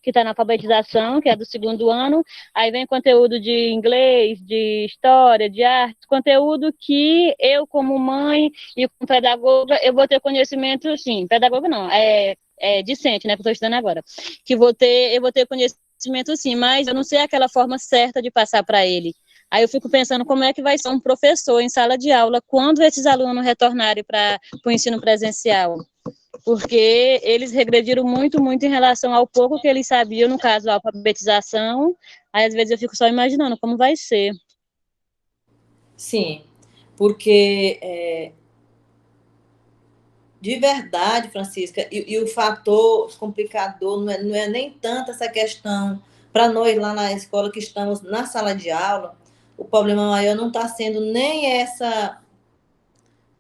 que está na alfabetização, que é do 2º ano, aí vem conteúdo de inglês, de história, de arte, conteúdo que eu, como mãe e como pedagoga, eu vou ter conhecimento, sim, pedagoga não, discente, né, que eu estou estudando agora, que eu vou ter conhecimento, sim, mas eu não sei aquela forma certa de passar para ele. Aí eu fico pensando como é que vai ser um professor em sala de aula quando esses alunos retornarem para o ensino presencial. Porque eles regrediram muito, muito em relação ao pouco que eles sabiam, no caso, a alfabetização. Aí, às vezes, eu fico só imaginando como vai ser. Sim, porque, de verdade, Francisca, e o fator complicador não é nem tanto essa questão, para nós lá na escola que estamos na sala de aula, o problema maior não está sendo nem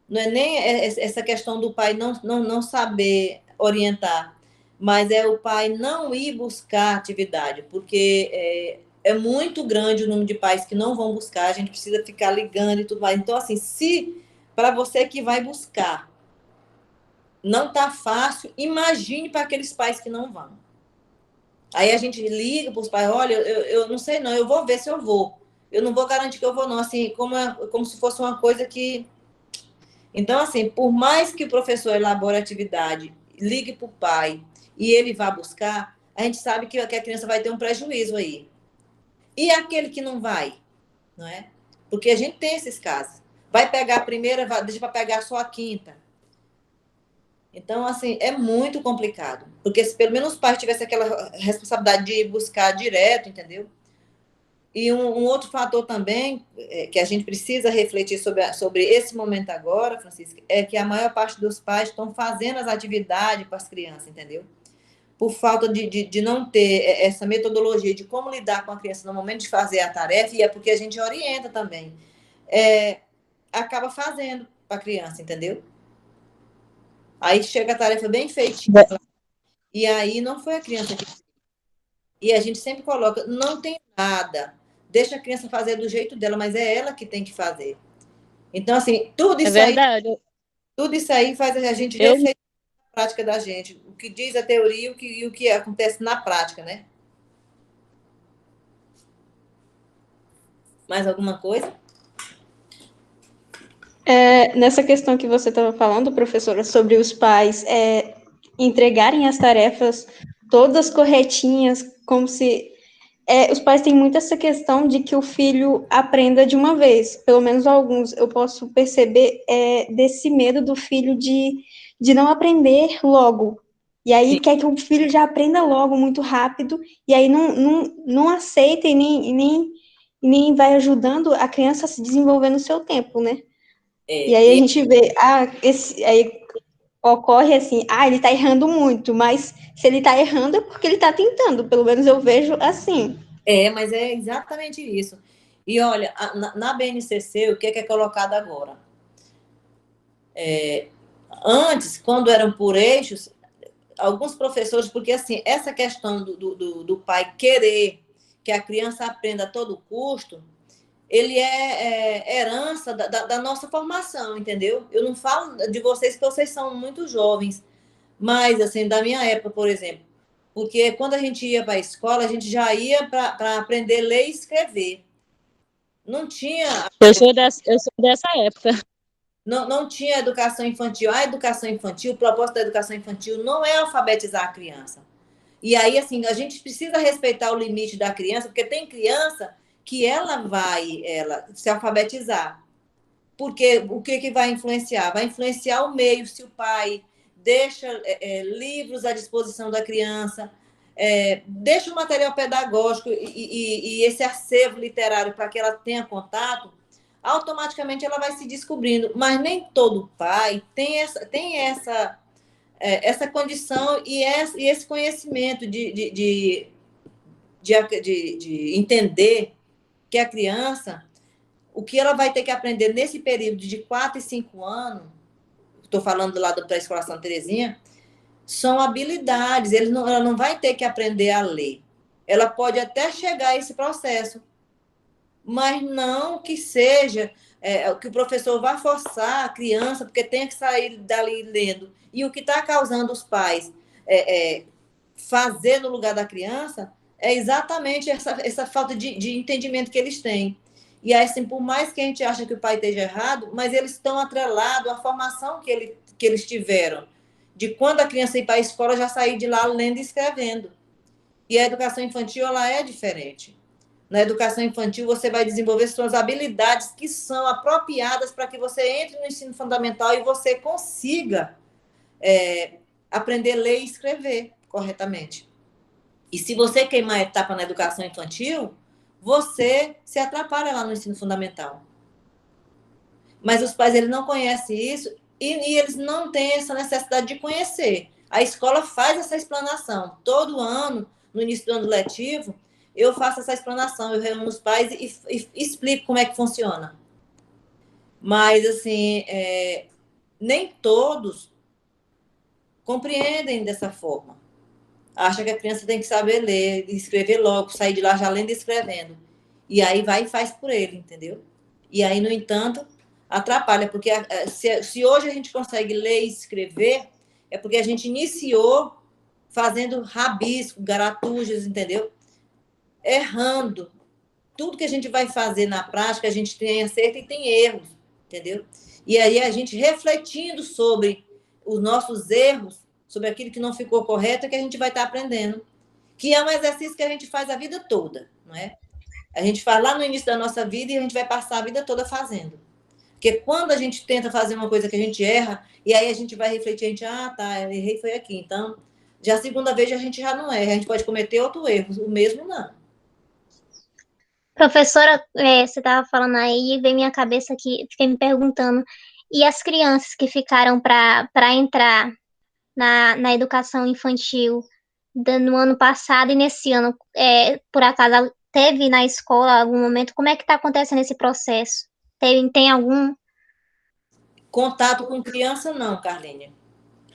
não é nem essa questão do pai não saber orientar, mas é o pai não ir buscar atividade, porque é muito grande o número de pais que não vão buscar, a gente precisa ficar ligando e tudo mais. Então, assim, se para você que vai buscar não está fácil, imagine para aqueles pais que não vão. Aí a gente liga para os pais, olha, eu não sei não, eu vou ver se eu vou. Eu não vou garantir que eu vou não, assim, como se fosse uma coisa que... Então, assim, por mais que o professor elabore a atividade, ligue para o pai e ele vá buscar, a gente sabe que a criança vai ter um prejuízo aí. E aquele que não vai, não é? Porque a gente tem esses casos. Vai pegar a primeira, deixa para pegar só a quinta. Então, assim, é muito complicado. Porque se pelo menos os pais tivessem aquela responsabilidade de buscar direto, entendeu? E um outro fator também que a gente precisa refletir sobre esse momento agora, Francisca, é que a maior parte dos pais estão fazendo as atividades para as crianças, entendeu? Por falta de não ter essa metodologia de como lidar com a criança no momento de fazer a tarefa, e é porque a gente orienta também. Acaba fazendo para a criança, entendeu? Aí chega a tarefa bem feitinha, e aí não foi a criança que fez. E a gente sempre coloca, não tem nada, deixa a criança fazer do jeito dela, mas é ela que tem que fazer. Então, assim, tudo isso aí faz a gente refletir na prática da gente, o que diz a teoria e o que acontece na prática, né? Mais alguma coisa? Nessa questão que você estava falando, professora, sobre os pais entregarem as tarefas todas corretinhas, como se... os pais têm muito essa questão de que o filho aprenda de uma vez, pelo menos alguns, eu posso perceber desse medo do filho de não aprender logo, e aí quer que o filho já aprenda logo, muito rápido, e aí não aceita e nem vai ajudando a criança a se desenvolver no seu tempo, né? E aí a gente vê, aí ocorre assim, ele tá errando muito, mas se ele tá errando é porque ele tá tentando, pelo menos eu vejo assim. Mas é exatamente isso. E olha, na BNCC, o que é colocado agora? Antes, quando eram por eixos, alguns professores, porque assim, essa questão do pai querer que a criança aprenda a todo custo, ele é herança da nossa formação, entendeu? Eu não falo de vocês, porque vocês são muito jovens, mas, assim, da minha época, por exemplo, porque quando a gente ia para a escola, a gente já ia para aprender a ler e escrever. Não tinha... Eu sou dessa época. Não tinha educação infantil. A educação infantil, o propósito da educação infantil não é alfabetizar a criança. E aí, assim, a gente precisa respeitar o limite da criança, porque tem criança que ela vai se alfabetizar. Porque o que vai influenciar? Vai influenciar o meio, se o pai deixa livros à disposição da criança, deixa o material pedagógico e esse acervo literário para que ela tenha contato, automaticamente ela vai se descobrindo. Mas nem todo pai tem essa condição e esse conhecimento de entender que a criança, o que ela vai ter que aprender nesse período de 4 e 5 anos, estou falando lá da pré-escola Santa Terezinha, são habilidades, ela não vai ter que aprender a ler. Ela pode até chegar a esse processo, mas não que seja que o professor vá forçar a criança, porque tem que sair dali lendo. E o que está causando os pais fazer no lugar da criança é exatamente essa falta de entendimento que eles têm. E aí, assim, por mais que a gente ache que o pai esteja errado, mas eles estão atrelados à formação que eles tiveram, de quando a criança ir para a escola já sair de lá lendo e escrevendo. E a educação infantil, ela é diferente. Na educação infantil, você vai desenvolver suas habilidades que são apropriadas para que você entre no ensino fundamental e você consiga aprender a ler e escrever corretamente. E se você queimar a etapa na educação infantil, você se atrapalha lá no ensino fundamental. Mas os pais, eles não conhecem isso e eles não têm essa necessidade de conhecer. A escola faz essa explanação. Todo ano, no início do ano letivo, eu faço essa explanação, eu reúno os pais e explico como é que funciona. Mas, assim, nem todos compreendem dessa forma. Acha que a criança tem que saber ler e escrever logo, sair de lá já lendo e escrevendo. E aí vai e faz por ele, entendeu? E aí, no entanto, atrapalha, porque se hoje a gente consegue ler e escrever, é porque a gente iniciou fazendo rabisco, garatujas, entendeu? Errando. Tudo que a gente vai fazer na prática, a gente tem acerto e tem erros, entendeu? E aí a gente refletindo sobre os nossos erros, sobre aquilo que não ficou correto, é que a gente vai estar aprendendo. Que é um exercício que a gente faz a vida toda, não é? A gente faz lá no início da nossa vida e a gente vai passar a vida toda fazendo. Porque quando a gente tenta fazer uma coisa que a gente erra, e aí a gente vai refletir, a gente, eu errei, foi aqui. Então, já a segunda vez a gente já não erra, a gente pode cometer outro erro, o mesmo não. Professora, você estava falando aí e veio minha cabeça aqui, fiquei me perguntando, e as crianças que ficaram para entrar na educação infantil no ano passado e nesse ano, por acaso, teve na escola algum momento? Como é que está acontecendo esse processo? Tem algum? Contato com criança, não, Carlinha.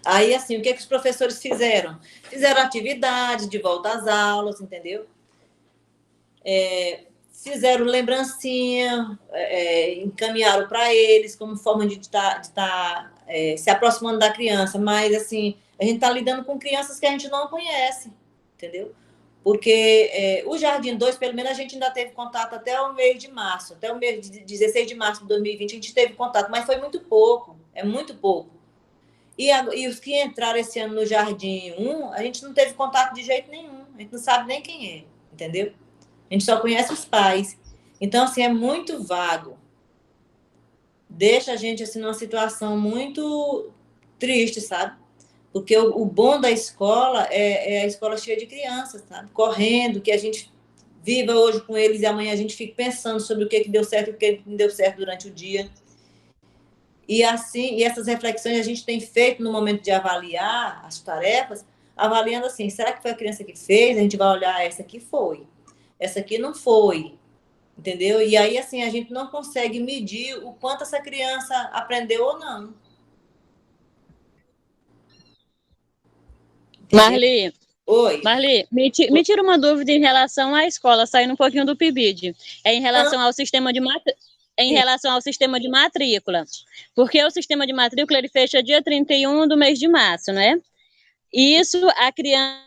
Aí, assim, o que os professores fizeram? Fizeram atividades de volta às aulas, entendeu? Fizeram lembrancinha, encaminharam para eles como forma de estar se aproximando da criança, mas, assim, a gente está lidando com crianças que a gente não conhece, entendeu? Porque o Jardim 2, pelo menos, a gente ainda teve contato até o mês de março, até o mês de 16 de março de 2020, a gente teve contato, mas foi muito pouco, é muito pouco. E os que entraram esse ano no Jardim 1, a gente não teve contato de jeito nenhum, a gente não sabe nem quem é, entendeu? A gente só conhece os pais. Então, assim, é muito vago. Deixa a gente, assim, numa situação muito triste, sabe? Porque o bom da escola é a escola cheia de crianças, sabe? Correndo, que a gente viva hoje com eles e amanhã a gente fique pensando sobre o que deu certo e o que não deu certo durante o dia. E assim, e essas reflexões a gente tem feito no momento de avaliar as tarefas, avaliando assim, será que foi a criança que fez? A gente vai olhar, essa aqui foi, essa aqui não foi, entendeu? E aí, assim, a gente não consegue medir o quanto essa criança aprendeu ou não. Marli, Oi. Marli, me tira uma dúvida em relação à escola, saindo um pouquinho do PIBID. Em relação ao sistema de relação ao sistema de matrícula. Porque o sistema de matrícula ele fecha dia 31 do mês de março, né? E isso a criança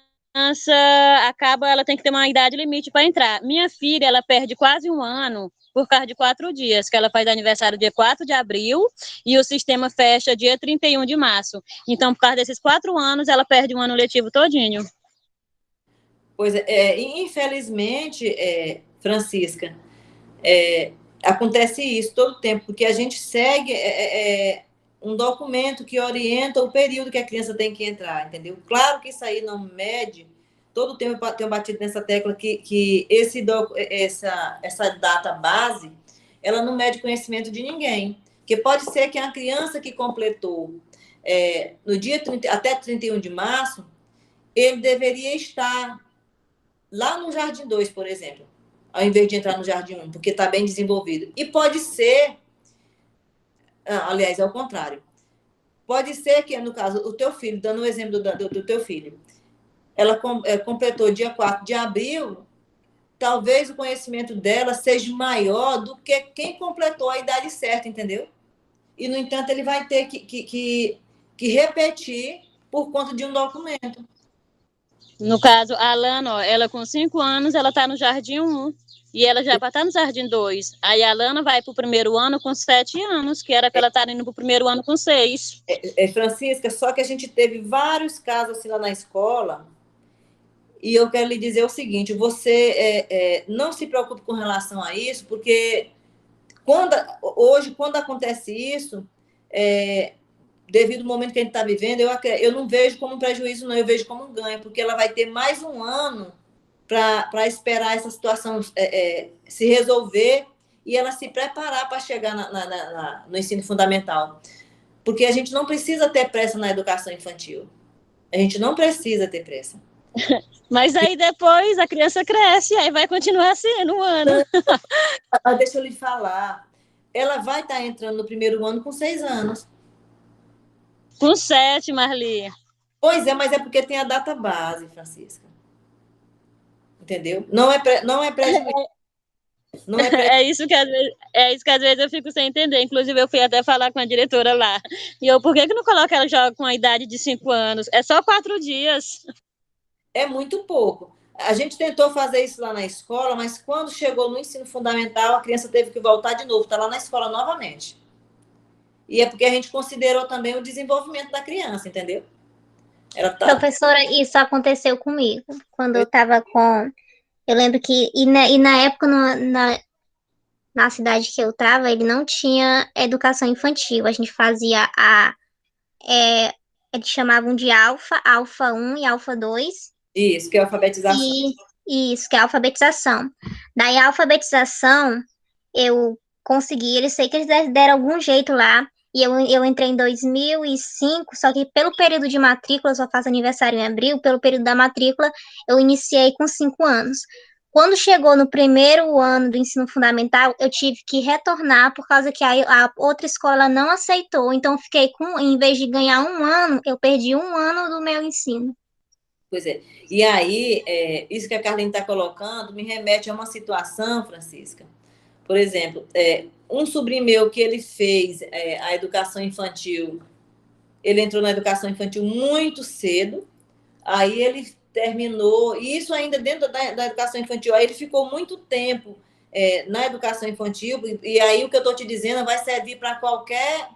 ela tem que ter uma idade limite para entrar. Minha filha, ela perde quase um ano por causa de 4 dias, que ela faz aniversário dia 4 de abril e o sistema fecha dia 31 de março. Então, por causa desses 4 anos, ela perde um ano letivo todinho. Pois é, infelizmente, Francisca, Acontece isso todo o tempo, porque a gente segue um documento que orienta o período que a criança tem que entrar, entendeu? Claro que isso aí não mede, todo o tempo eu tenho batido nessa tecla que essa data base, ela não mede conhecimento de ninguém, porque pode ser que a criança que completou no dia 30, até 31 de março, ele deveria estar lá no Jardim 2, por exemplo, ao invés de entrar no Jardim 1, porque está bem desenvolvido. E pode ser, aliás, é o contrário. Pode ser que, no caso, o teu filho, dando o exemplo do teu filho, ela completou dia 4 de abril, talvez o conhecimento dela seja maior do que quem completou a idade certa, entendeu? E, no entanto, ele vai ter que repetir por conta de um documento. No caso, a Alana, ó, ela com 5 anos, ela está no Jardim 1. E ela já vai estar no Jardim 2. Aí a Alana vai para o primeiro ano com 7 anos, que era para ela estar indo para o primeiro ano com 6. Francisca, só que a gente teve vários casos assim lá na escola, e eu quero lhe dizer o seguinte, você não se preocupe com relação a isso, porque hoje, quando acontece isso, devido ao momento que a gente está vivendo, eu não vejo como um prejuízo, não, eu vejo como um ganho, porque ela vai ter mais um ano para esperar essa situação se resolver e ela se preparar para chegar no ensino fundamental. Porque a gente não precisa ter pressa na educação infantil. A gente não precisa ter pressa. Mas aí depois a criança cresce, aí vai continuar sendo um ano. Deixa eu lhe falar. Ela vai estar entrando no primeiro ano com 6 anos. Com 7, Marli. Pois é, mas é porque tem a data base, Francisca. Entendeu? Não é prejuízo. Não é É isso que às vezes eu fico sem entender. Inclusive, eu fui até falar com a diretora lá. E eu, por que não coloca ela já com a idade de 5 anos? É só 4 dias. É muito pouco. A gente tentou fazer isso lá na escola, mas quando chegou no ensino fundamental, a criança teve que voltar de novo, está lá na escola novamente. E é porque a gente considerou também o desenvolvimento da criança, entendeu? Professora, isso aconteceu comigo, quando eu estava com... Eu lembro que, na época, na cidade que eu estava, ele não tinha educação infantil. A gente fazia eles chamavam de alfa 1 e alfa 2. Isso, que é a alfabetização. Isso, que é a alfabetização. Daí, a alfabetização, eu consegui, eles sei que eles deram algum jeito lá, e eu entrei em 2005, só que pelo período de matrícula, eu só faço aniversário em abril, pelo período da matrícula, eu iniciei com 5 anos. Quando chegou no primeiro ano do ensino fundamental, eu tive que retornar, por causa que a outra escola não aceitou, então eu fiquei em vez de ganhar um ano, eu perdi um ano do meu ensino. Pois é. E aí, isso que a Carlinhos está colocando me remete a uma situação, Francisca. Por exemplo, um sobrinho meu que ele fez a educação infantil, ele entrou na educação infantil muito cedo, aí ele terminou, e isso ainda dentro da educação infantil, aí ele ficou muito tempo na educação infantil, e aí o que eu estou te dizendo vai servir para qualquer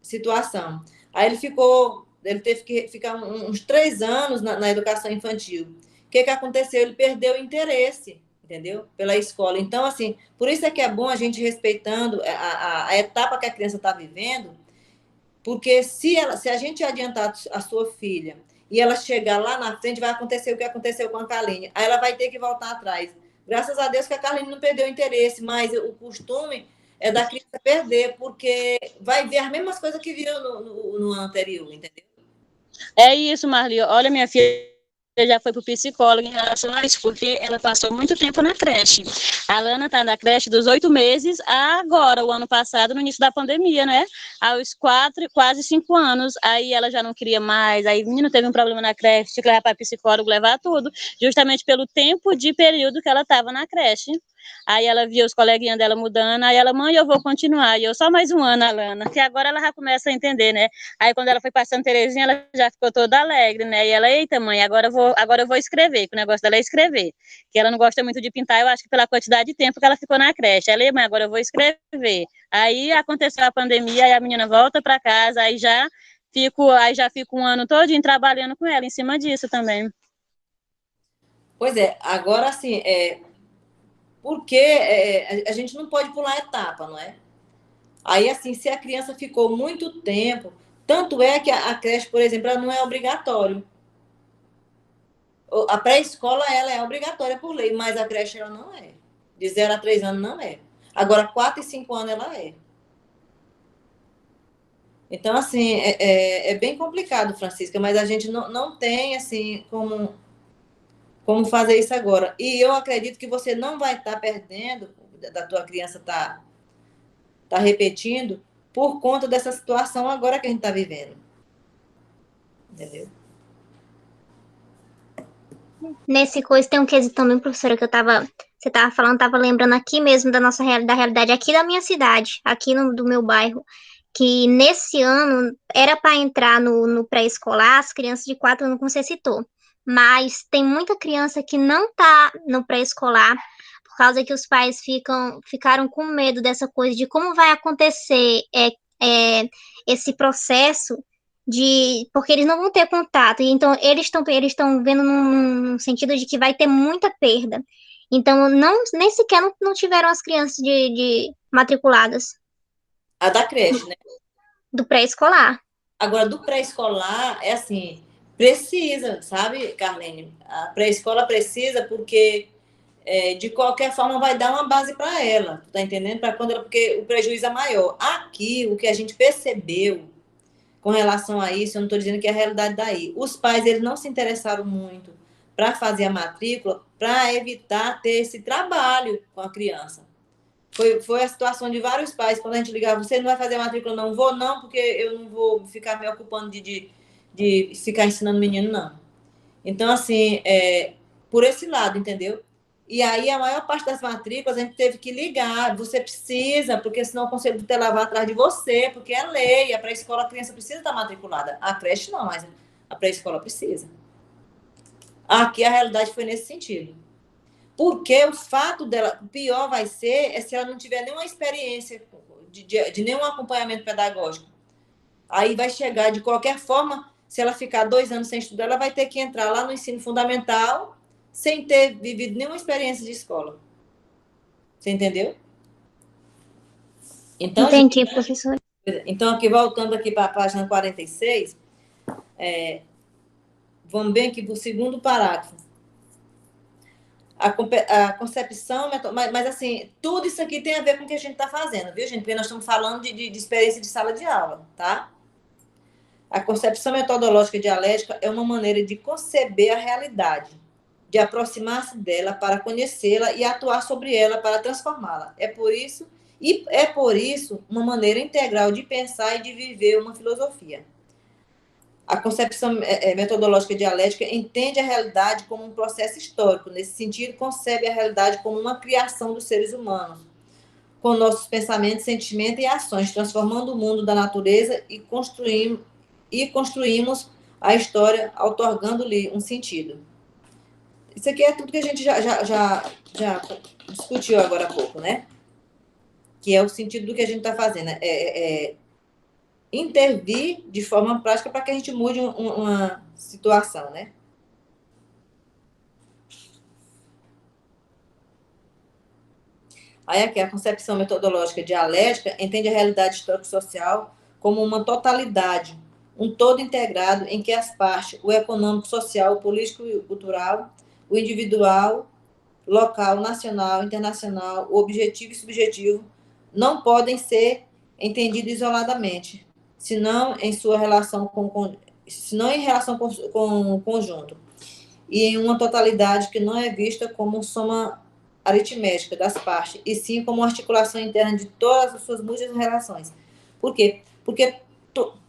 situação. Aí ele teve que ficar uns 3 anos na educação infantil. O que aconteceu? Ele perdeu o interesse, entendeu? Pela escola. Então, assim, por isso é que é bom a gente respeitando a etapa que a criança está vivendo, porque se a gente adiantar a sua filha e ela chegar lá na frente, vai acontecer o que aconteceu com a Carline. Aí ela vai ter que voltar atrás. Graças a Deus que a Carline não perdeu o interesse, mas o costume é da criança perder, porque vai ver as mesmas coisas que viu no ano anterior, entendeu? É isso, Marli. Olha, minha filha já foi para o psicólogo em relação a isso, porque ela passou muito tempo na creche. A Lana está na creche dos 8 meses agora, o ano passado, no início da pandemia, né? Aos 4, quase 5 anos. Aí ela já não queria mais, aí o menino teve um problema na creche, tinha que levar para psicólogo, levar tudo, justamente pelo tempo de período que ela estava na creche. Aí ela via os coleguinhas dela mudando, aí ela, mãe, eu vou continuar. E eu, só mais um ano, Alana. Que agora ela já começa a entender, né? Aí quando ela foi passando Terezinha, ela já ficou toda alegre, né? E ela, eita, mãe, agora eu vou escrever, que o negócio dela é escrever. Que ela não gosta muito de pintar, eu acho que pela quantidade de tempo que ela ficou na creche. Ela, mãe, agora eu vou escrever. Aí aconteceu a pandemia, aí a menina volta para casa, aí já fico um ano todinho trabalhando com ela em cima disso também. Pois é, agora assim, porque a gente não pode pular etapa, não é? Aí, assim, se a criança ficou muito tempo, tanto é que a creche, por exemplo, ela não é obrigatório. A pré-escola, ela é obrigatória por lei, mas a creche, ela não é. De 0 a 3 anos, não é. Agora, 4 e 5 anos, ela é. Então, assim, é bem complicado, Francisca, mas a gente não tem, assim, como fazer isso agora. E eu acredito que você não vai estar perdendo, da tua criança tá repetindo, por conta dessa situação agora que a gente está vivendo. Entendeu? Nesse coisa tem um quesito também, professora, que você tava falando, tava lembrando aqui mesmo da nossa da realidade aqui da minha cidade, aqui do meu bairro, que nesse ano era para entrar no pré-escolar as crianças de 4 anos, como você citou, mas tem muita criança que não tá no pré-escolar por causa que os pais ficaram com medo dessa coisa de como vai acontecer esse processo porque eles não vão ter contato, e então eles estão vendo num sentido de que vai ter muita perda. Então, nem sequer não tiveram as crianças de matriculadas A da creche, né? do pré-escolar. Agora, do pré-escolar, é assim, precisa, sabe, Carlene? A pré-escola precisa porque, de qualquer forma, vai dar uma base para ela, tá entendendo? Porque o prejuízo é maior. Aqui, o que a gente percebeu com relação a isso, eu não estou dizendo que é a realidade daí. Os pais, eles não se interessaram muito para fazer a matrícula, para evitar ter esse trabalho com a criança. Foi a situação de vários pais, quando a gente ligava, você não vai fazer a matrícula? Não vou, não, porque eu não vou ficar me ocupando de ficar ensinando o menino, não. Então, assim, por esse lado, entendeu? E aí, a maior parte das matrículas, a gente teve que ligar, você precisa, porque senão o Conselho Tutelar vai atrás de você, porque é lei, a pré-escola, a criança precisa estar matriculada. A creche não, mas a pré-escola precisa. Aqui a realidade foi nesse sentido. Porque o fato dela, o pior vai ser se ela não tiver nenhuma experiência de nenhum acompanhamento pedagógico. Aí vai chegar, de qualquer forma, se ela ficar 2 anos sem estudar, ela vai ter que entrar lá no ensino fundamental sem ter vivido nenhuma experiência de escola. Você entendeu? Então, Entendi, professor. Então, aqui, voltando aqui para a página 46, vamos bem aqui para o segundo parágrafo. A concepção, mas assim, tudo isso aqui tem a ver com o que a gente está fazendo, viu, gente? Porque nós estamos falando de experiência de sala de aula, tá? A concepção metodológica dialética é uma maneira de conceber a realidade, de aproximar-se dela para conhecê-la e atuar sobre ela para transformá-la. É por isso uma maneira integral de pensar e de viver uma filosofia. A concepção metodológica dialética entende a realidade como um processo histórico. Nesse sentido, concebe a realidade como uma criação dos seres humanos, com nossos pensamentos, sentimentos e ações, transformando o mundo da natureza e construímos a história, outorgando-lhe um sentido. Isso aqui é tudo que a gente já discutiu agora há pouco, né? Que é o sentido do que a gente está fazendo. Intervir de forma prática para que a gente mude uma situação, né? Aí aqui, a concepção metodológica dialética entende a realidade histórico-social como uma totalidade, um todo integrado em que as partes, o econômico, social, o político e o cultural, o individual, local, nacional, internacional, o objetivo e subjetivo, não podem ser entendidos isoladamente, senão em relação com o conjunto, e em uma totalidade que não é vista como soma aritmética das partes, e sim como articulação interna de todas as suas múltiplas relações. Por quê? Porque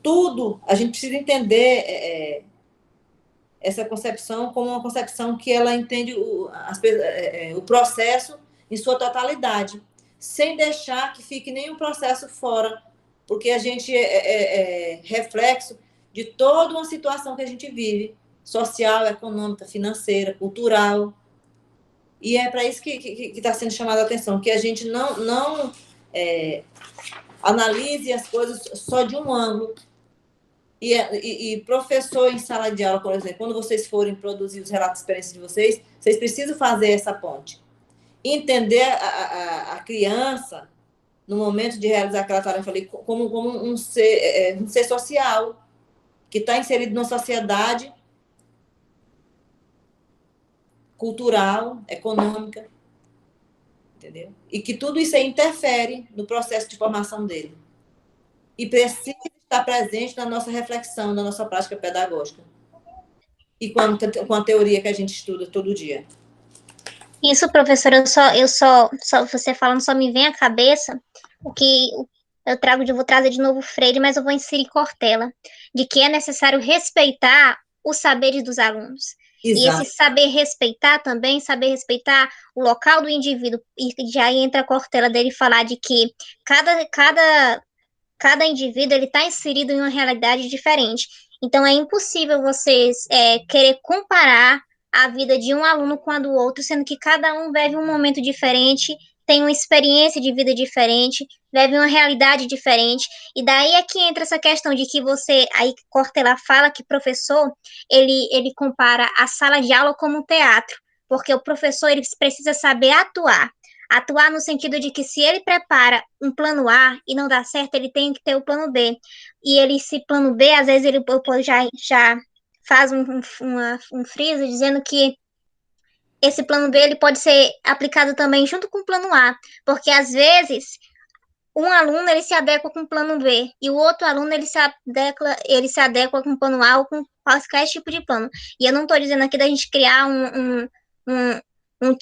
tudo, a gente precisa entender essa concepção como uma concepção que ela entende o processo em sua totalidade, sem deixar que fique nenhum processo fora, porque a gente é reflexo de toda uma situação que a gente vive, social, econômica, financeira, cultural. E é para isso que está sendo chamada a atenção, que a gente não analise as coisas só de um ângulo. E professor em sala de aula, por exemplo, quando vocês forem produzir os relatos de experiência de vocês precisam fazer essa ponte. entender a criança, no momento de realizar aquela tarefa ali, como um ser social, que está inserido na sociedade cultural, econômica, entendeu? E que tudo isso aí interfere no processo de formação dele. E precisa estar presente na nossa reflexão, na nossa prática pedagógica. E com a teoria que a gente estuda todo dia. Isso, professora, você falando só me vem à cabeça o que eu vou trazer de novo Freire, mas eu vou inserir Cortella, de que é necessário respeitar os saberes dos alunos. Exato. E esse saber respeitar também, saber respeitar o local do indivíduo, e já entra a Cortella dele falar de que cada indivíduo ele está inserido em uma realidade diferente. Então, é impossível vocês querer comparar a vida de um aluno com a do outro, sendo que cada um vive um momento diferente, tem uma experiência de vida diferente, vive uma realidade diferente, e daí é que entra essa questão de que aí Cortella fala que professor, ele compara a sala de aula como um teatro, porque o professor ele precisa saber atuar. Atuar no sentido de que se ele prepara um plano A e não dá certo, ele tem que ter o plano B. E esse plano B, às vezes, ele já faz um freeze dizendo que esse plano B ele pode ser aplicado também junto com o plano A, porque às vezes um aluno ele se adequa com o plano B e o outro aluno ele se adequa com o plano A ou com qualquer tipo de plano. E eu não estou dizendo aqui da gente criar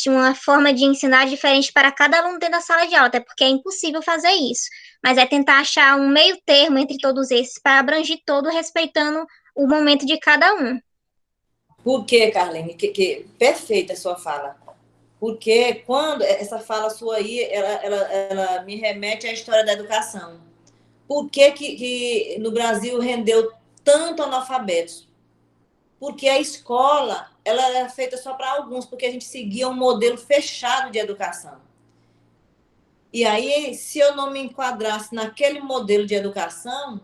uma forma de ensinar diferente para cada aluno dentro da sala de aula, até porque é impossível fazer isso. Mas é tentar achar um meio termo entre todos esses para abranger todo, respeitando o momento de cada um. Por quê, Carlene? Perfeita a sua fala. Porque quando essa fala sua aí, ela me remete à história da educação. Por que no Brasil rendeu tanto analfabetos? Porque a escola ela era feita só para alguns, porque a gente seguia um modelo fechado de educação. E aí, se eu não me enquadrasse naquele modelo de educação,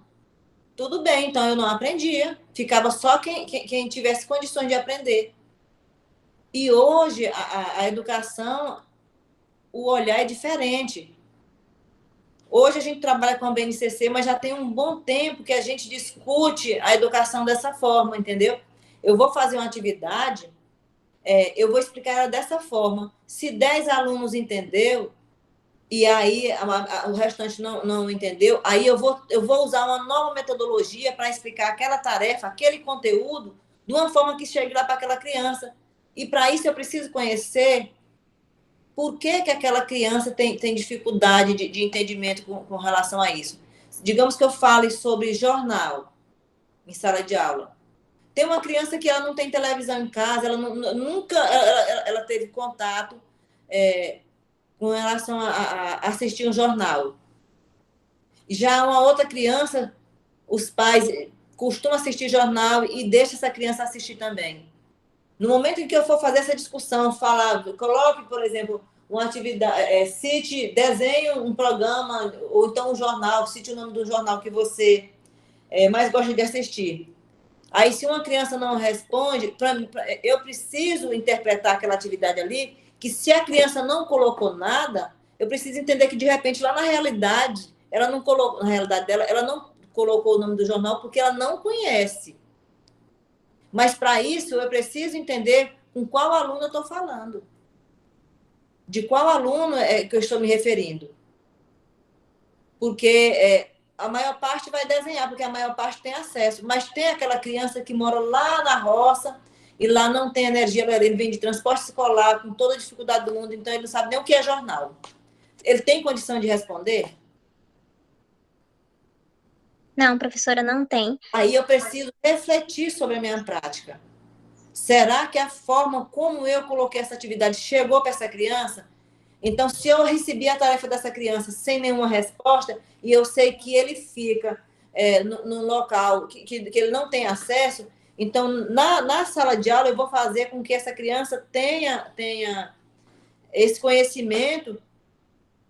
tudo bem, então eu não aprendia. Ficava só quem tivesse condições de aprender. E hoje, a educação, o olhar é diferente. Hoje a gente trabalha com a BNCC, mas já tem um bom tempo que a gente discute a educação dessa forma, entendeu? Eu vou fazer uma atividade, eu vou explicar ela dessa forma. Se 10 alunos entendeu, e aí o restante não entendeu, aí eu vou usar uma nova metodologia para explicar aquela tarefa, aquele conteúdo, de uma forma que chegue lá para aquela criança. E para isso eu preciso conhecer por que aquela criança tem dificuldade de entendimento com relação a isso. Digamos que eu fale sobre jornal em sala de aula. Tem uma criança que ela não tem televisão em casa, ela nunca ela teve contato com relação a assistir um jornal. Já uma outra criança, os pais costumam assistir jornal e deixam essa criança assistir também. No momento em que eu for fazer essa discussão, coloque, por exemplo, uma atividade, desenhe um programa, ou então um jornal, cite o nome do jornal que você mais gosta de assistir. Aí, se uma criança não responde, eu preciso interpretar aquela atividade ali, que se a criança não colocou nada, eu preciso entender que, de repente, lá na realidade, ela não colocou, na realidade dela, ela não colocou o nome do jornal porque ela não conhece. Mas, para isso, eu preciso entender com qual aluno eu estou falando. De qual aluno é que eu estou me referindo. Porque a maior parte vai desenhar, porque a maior parte tem acesso. Mas tem aquela criança que mora lá na roça e lá não tem energia, ele vem de transporte escolar, com toda a dificuldade do mundo, então ele não sabe nem o que é jornal. Ele tem condição de responder? Não, professora, não tem. Aí eu preciso refletir sobre a minha prática. Será que a forma como eu coloquei essa atividade chegou para essa criança? Então, se eu recebi a tarefa dessa criança sem nenhuma resposta, e eu sei que ele fica no local que ele não tem acesso, então, na sala de aula, eu vou fazer com que essa criança tenha esse conhecimento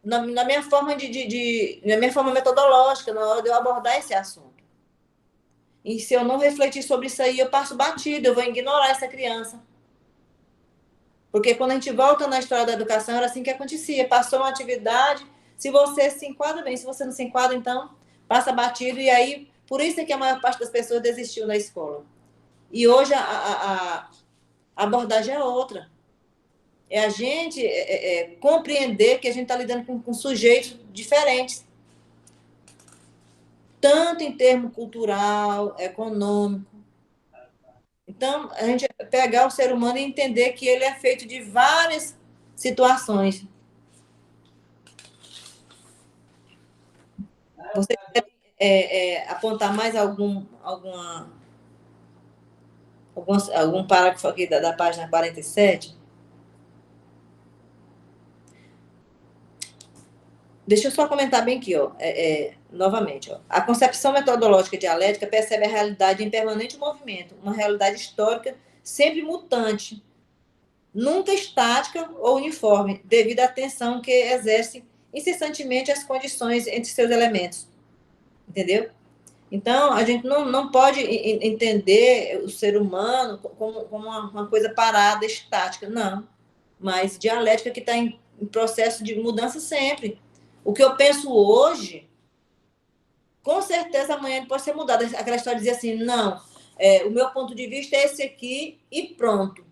na minha forma na minha forma metodológica, na hora de eu abordar esse assunto. E se eu não refletir sobre isso aí, eu passo batido, eu vou ignorar essa criança. Porque quando a gente volta na história da educação, era assim que acontecia. Passou uma atividade, se você se enquadra bem, se você não se enquadra, então passa batido. E aí, por isso é que a maior parte das pessoas desistiu da escola. E hoje a abordagem é outra. É a gente compreender que a gente está lidando com sujeitos diferentes, tanto em termo cultural, econômico. Então, a gente pegar o ser humano e entender que ele é feito de várias situações. Você quer apontar mais algum parágrafo aqui da página 47? Deixa eu só comentar bem aqui, ó, novamente. Ó. A concepção metodológica dialética percebe a realidade em permanente movimento, uma realidade histórica sempre mutante, nunca estática ou uniforme, devido à tensão que exerce incessantemente as condições entre seus elementos. Entendeu? Então, a gente não pode entender o ser humano como uma coisa parada, estática, não. Mas dialética que está em processo de mudança sempre. O que eu penso hoje, com certeza amanhã ele pode ser mudado. Aquela história de dizer assim, não, o meu ponto de vista é esse aqui e pronto.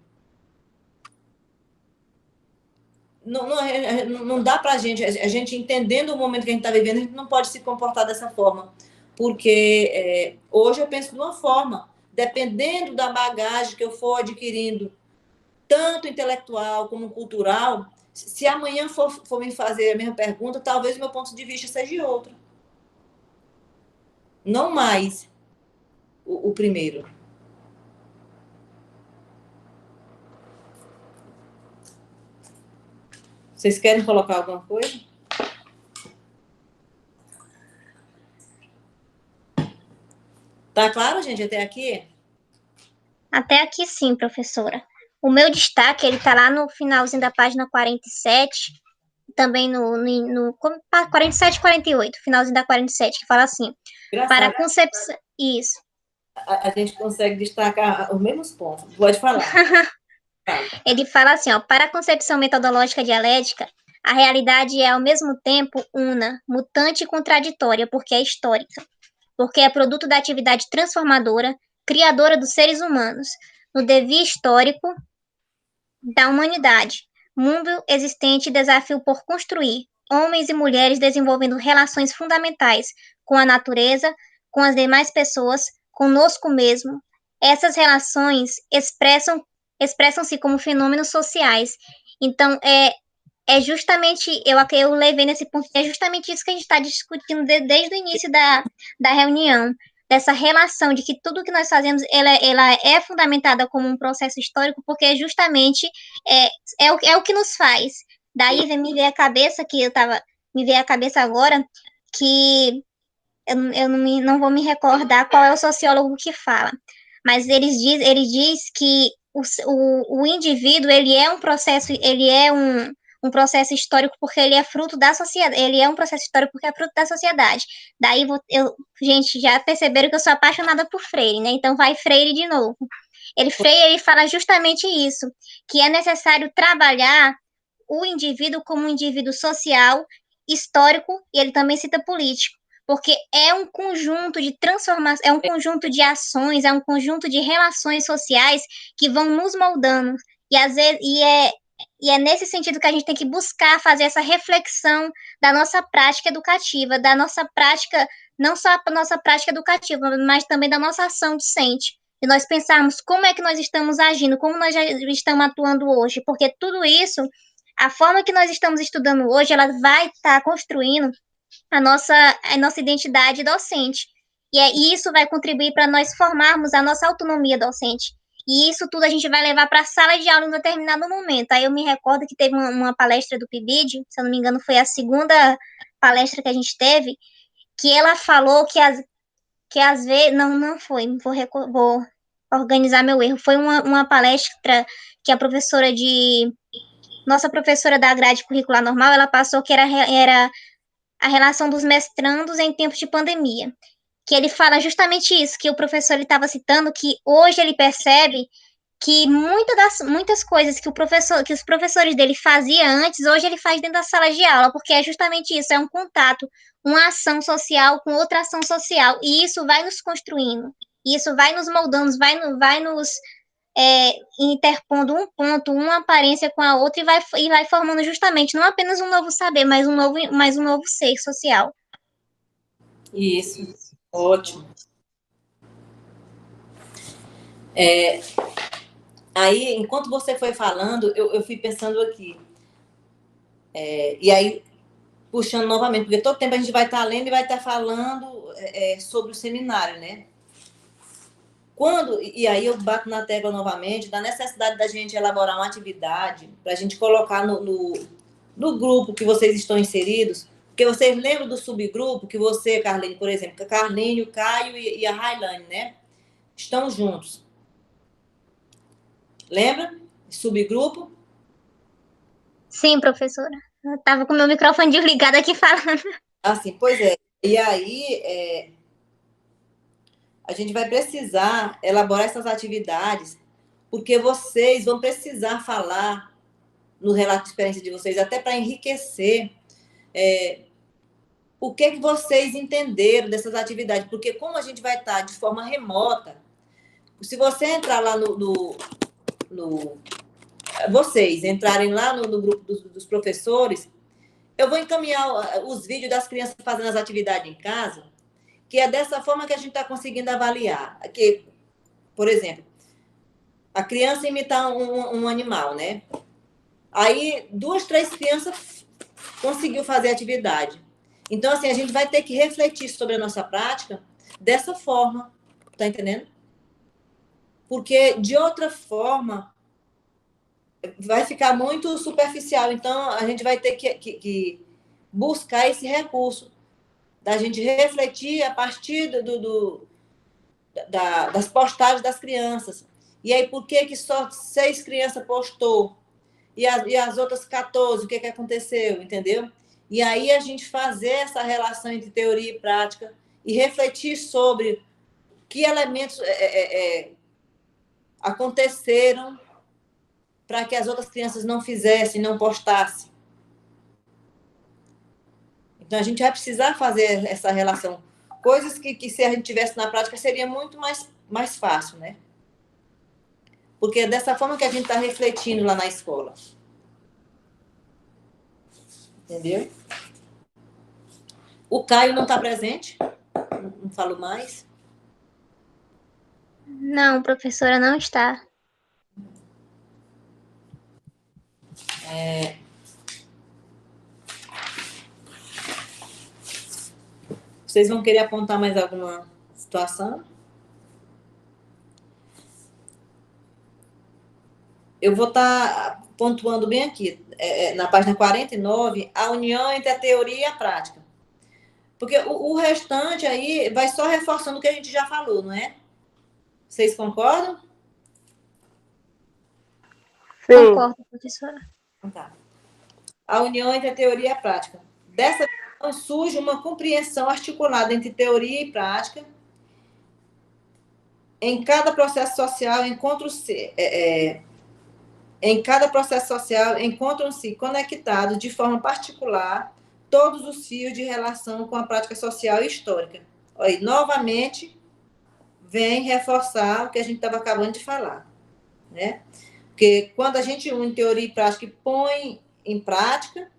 Não dá para a gente entendendo o momento que a gente está vivendo, a gente não pode se comportar dessa forma. Porque hoje eu penso de uma forma, dependendo da bagagem que eu for adquirindo, tanto intelectual como cultural, se amanhã for me fazer a mesma pergunta, talvez o meu ponto de vista seja outro. Não mais o primeiro. Vocês querem colocar alguma coisa? Tá claro, gente, até aqui? Até aqui sim, professora. O meu destaque, ele tá lá no finalzinho da página 47, também no 47 e 48, finalzinho da 47, que fala assim, para a concepção... Isso. A gente consegue destacar os mesmos pontos. Pode falar. Ele fala assim, ó, para a concepção metodológica dialética, a realidade é ao mesmo tempo una, mutante e contraditória, porque é histórica, porque é produto da atividade transformadora, criadora dos seres humanos, no devir histórico da humanidade, mundo existente e desafio por construir, homens e mulheres desenvolvendo relações fundamentais com a natureza, com as demais pessoas, conosco mesmo. Essas relações expressam-se como fenômenos sociais. Então, é justamente, eu levei nesse ponto, é justamente isso que a gente está discutindo desde o início da reunião, dessa relação de que tudo que nós fazemos, ela é fundamentada como um processo histórico, porque justamente é o que nos faz. Daí me veio a cabeça, me veio a cabeça agora, que eu não vou me recordar qual é o sociólogo que fala, mas ele diz que o indivíduo, ele é um processo histórico porque ele é fruto da sociedade, ele é um processo histórico porque é fruto da sociedade. Daí, gente, já perceberam que eu sou apaixonada por Freire, né? Então vai Freire de novo. Freire fala justamente isso, que é necessário trabalhar o indivíduo como um indivíduo social, histórico, e ele também cita político, porque é um conjunto de transformações, é um conjunto de ações, é um conjunto de relações sociais que vão nos moldando, e às vezes, é nesse sentido que a gente tem que buscar fazer essa reflexão da nossa prática educativa, da nossa prática, não só a nossa prática educativa, mas também da nossa ação docente. E nós pensarmos como é que nós estamos agindo, como nós já estamos atuando hoje, porque tudo isso, a forma que nós estamos estudando hoje, ela vai estar construindo a nossa identidade docente. E isso vai contribuir para nós formarmos a nossa autonomia docente. E isso tudo a gente vai levar para a sala de aula em um determinado momento. Aí eu me recordo que teve uma palestra do PIBID, se eu não me engano foi a segunda palestra que a gente teve, que ela falou que às vezes... Não foi, vou organizar meu erro. Foi uma palestra que a nossa professora da grade curricular normal, ela passou que era a relação dos mestrandos em tempos de pandemia, que ele fala justamente isso, que o professor estava citando, que hoje ele percebe que muitas coisas que os professores dele faziam antes, hoje ele faz dentro da sala de aula, porque é justamente isso, é um contato, uma ação social com outra ação social, e isso vai nos construindo, isso vai nos moldando, vai nos interpondo um ponto, uma aparência com a outra, e vai formando justamente não apenas um novo saber, mas um novo ser social. Isso, ótimo. Aí, enquanto você foi falando, eu fui pensando aqui. E aí, puxando novamente, porque todo tempo a gente vai estar lendo e vai estar falando sobre o seminário, né? E aí eu bato na tecla novamente da necessidade da gente elaborar uma atividade para a gente colocar no grupo que vocês estão inseridos, porque vocês lembram do subgrupo que você, Carlinhos, por exemplo, Carlinhos, o Caio e a Railane, né? Estão juntos. Lembra? Subgrupo? Sim, professora. Eu estava com meu microfone desligado aqui falando. Assim, pois é. E aí, a gente vai precisar elaborar essas atividades, porque vocês vão precisar falar no relato de experiência de vocês, até para enriquecer o que vocês entenderam dessas atividades. Porque como a gente vai estar de forma remota, se você entrar lá vocês entrarem lá no grupo dos professores, eu vou encaminhar os vídeos das crianças fazendo as atividades em casa, que é dessa forma que a gente está conseguindo avaliar. Aqui, por exemplo, a criança imitar um animal, né? Aí, 2, 3 crianças conseguiu fazer a atividade. Então, assim, a gente vai ter que refletir sobre a nossa prática dessa forma, tá entendendo? Porque, de outra forma, vai ficar muito superficial. Então, a gente vai ter que buscar esse recurso da gente refletir a partir das postagens das crianças. E aí, por que só 6 crianças postou? E as outras 14, o que aconteceu, entendeu? E aí a gente fazer essa relação entre teoria e prática e refletir sobre que elementos aconteceram para que as outras crianças não fizessem, não postassem. Então, a gente vai precisar fazer essa relação. Coisas que se a gente tivesse na prática, seria muito mais fácil, né? Porque é dessa forma que a gente está refletindo lá na escola. Entendeu? O Caio não está presente? Não falo mais? Não, professora, não está. Vocês vão querer apontar mais alguma situação? Eu vou estar pontuando bem aqui, na página 49, a união entre a teoria e a prática. Porque o restante aí vai só reforçando o que a gente já falou, não é? Vocês concordam? Sim. Concordo, professora. Tá. A união entre a teoria e a prática. Dessa visão surge uma compreensão articulada entre teoria e prática. Em cada processo social encontram-se conectados de forma particular todos os fios de relação com a prática social e histórica. Aí, novamente, vem reforçar o que a gente estava acabando de falar, né? Porque quando a gente une teoria e prática e põe em prática,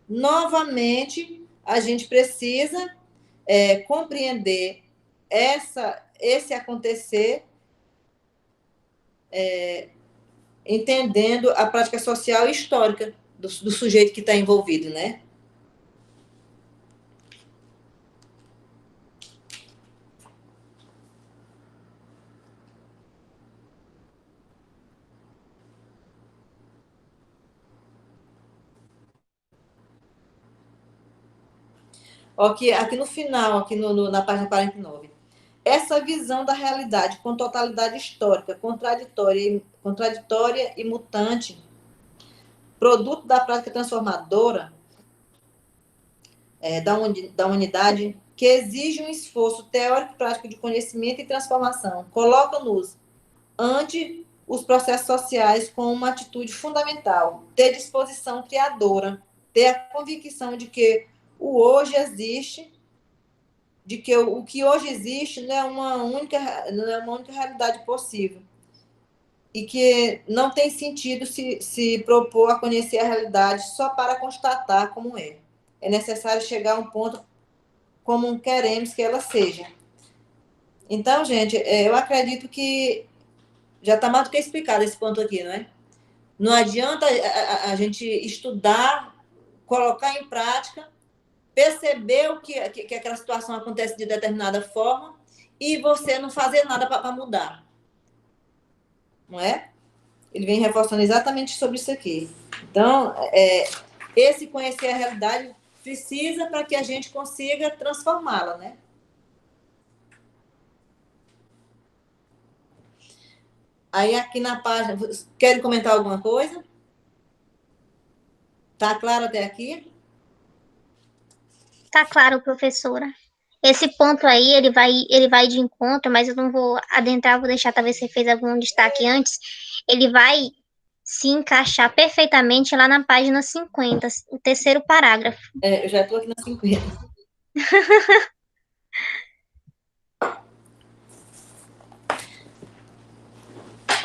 novamente, a gente precisa compreender esse acontecer, entendendo a prática social e histórica do sujeito que está envolvido, né? Aqui no final, aqui na página 49. Essa visão da realidade com totalidade histórica, contraditória e mutante, produto da prática transformadora da unidade, que exige um esforço teórico e prático de conhecimento e transformação, coloca-nos ante os processos sociais com uma atitude fundamental, ter disposição criadora, ter a convicção de que o hoje existe, de que o que hoje existe não é uma única realidade possível, e que não tem sentido se propor a conhecer a realidade só para constatar como é. É necessário chegar a um ponto como queremos que ela seja. Então, gente, eu acredito que já está mais do que explicado esse ponto aqui, não é? Não adianta a gente estudar, colocar em prática, perceber que aquela situação acontece de determinada forma e você não fazer nada para mudar. Não é? Ele vem reforçando exatamente sobre isso aqui. Então, esse conhecer a realidade precisa para que a gente consiga transformá-la, né? Aí aqui na página, querem comentar alguma coisa? Tá claro até aqui? Tá claro, professora. Esse ponto aí, ele vai de encontro, mas eu não vou adentrar, vou deixar, talvez você fez algum destaque antes. Ele vai se encaixar perfeitamente lá na página 50, o terceiro parágrafo. Eu já estou aqui na 50.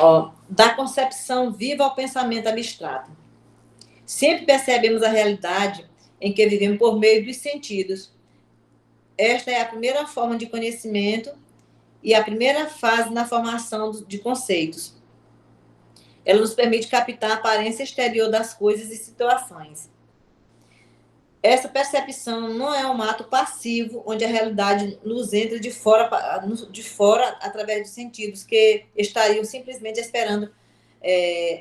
Ó, da concepção viva ao pensamento abstrato. Sempre percebemos a realidade em que vivemos por meio dos sentidos. Esta é a primeira forma de conhecimento e a primeira fase na formação de conceitos. Ela nos permite captar a aparência exterior das coisas e situações. Essa percepção não é um ato passivo, onde a realidade nos entra de fora através dos sentidos, que estariam simplesmente esperando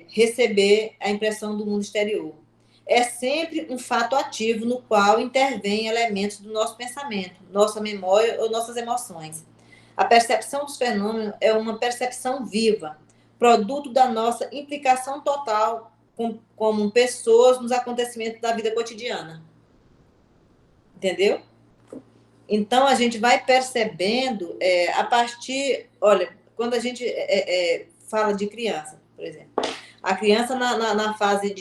receber a impressão do mundo exterior. É sempre um fato ativo no qual intervêm elementos do nosso pensamento, nossa memória ou nossas emoções. A percepção dos fenômenos é uma percepção viva, produto da nossa implicação total como pessoas nos acontecimentos da vida cotidiana. Entendeu? Então, a gente vai percebendo a partir... Olha, quando a gente fala de criança, por exemplo, a criança na fase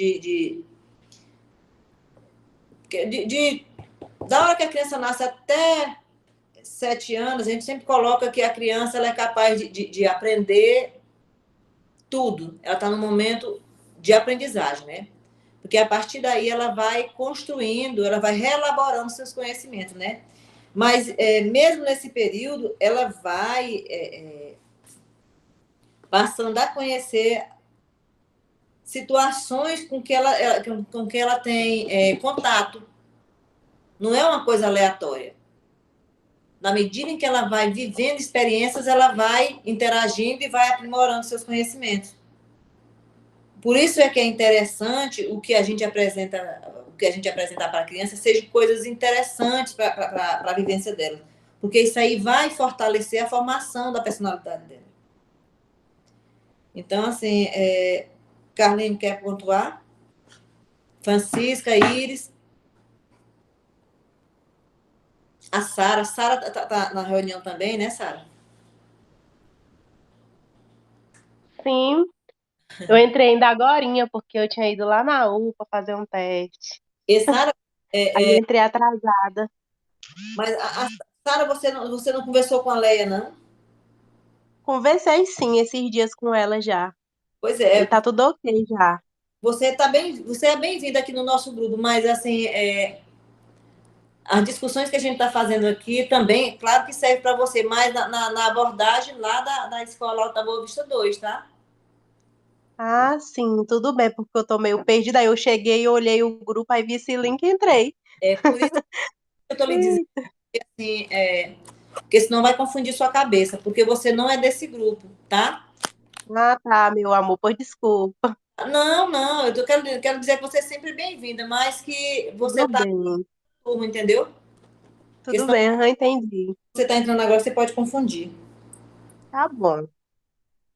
da hora que a criança nasce até 7 anos, a gente sempre coloca que a criança ela é capaz de aprender tudo. Ela está no momento de aprendizagem, né? Porque a partir daí ela vai construindo, ela vai reelaborando seus conhecimentos, né? Mas mesmo nesse período, ela vai passando a conhecer situações com que ela tem contato. Não é uma coisa aleatória. Na medida em que ela vai vivendo experiências, ela vai interagindo e vai aprimorando seus conhecimentos. Por isso é que é interessante o que a gente apresentar para a criança seja coisas interessantes para a vivência dela. Porque isso aí vai fortalecer a formação da personalidade dela. Então, assim, Carlinhos quer pontuar? Francisca, Iris. A Sara. Sara tá na reunião também, né, Sara? Sim, eu entrei ainda agorinha, porque eu tinha ido lá na UPA fazer um teste. E Sara, Aí eu entrei atrasada. mas a Sara, você não conversou com a Leia, não? Conversei sim esses dias com ela já. Pois E tá tudo ok já. você é bem-vinda aqui no nosso grupo, mas assim, as discussões que a gente está fazendo aqui também, claro que serve para você, mas na abordagem lá da Escola Alta Boa Vista 2, tá? Ah, sim, tudo bem, porque eu tô meio perdida. Aí eu cheguei, olhei o grupo, aí vi esse link e entrei. Por isso que eu estou lhe dizendo assim, porque senão vai confundir sua cabeça, porque você não é desse grupo, tá? Ah, tá, meu amor, pois desculpa. Não, eu quero dizer que você é sempre bem-vinda, mas que você Tudo tá bem, turma, entendeu? Porque tudo senão bem, aham, entendi. você tá entrando agora, você pode confundir. Tá bom.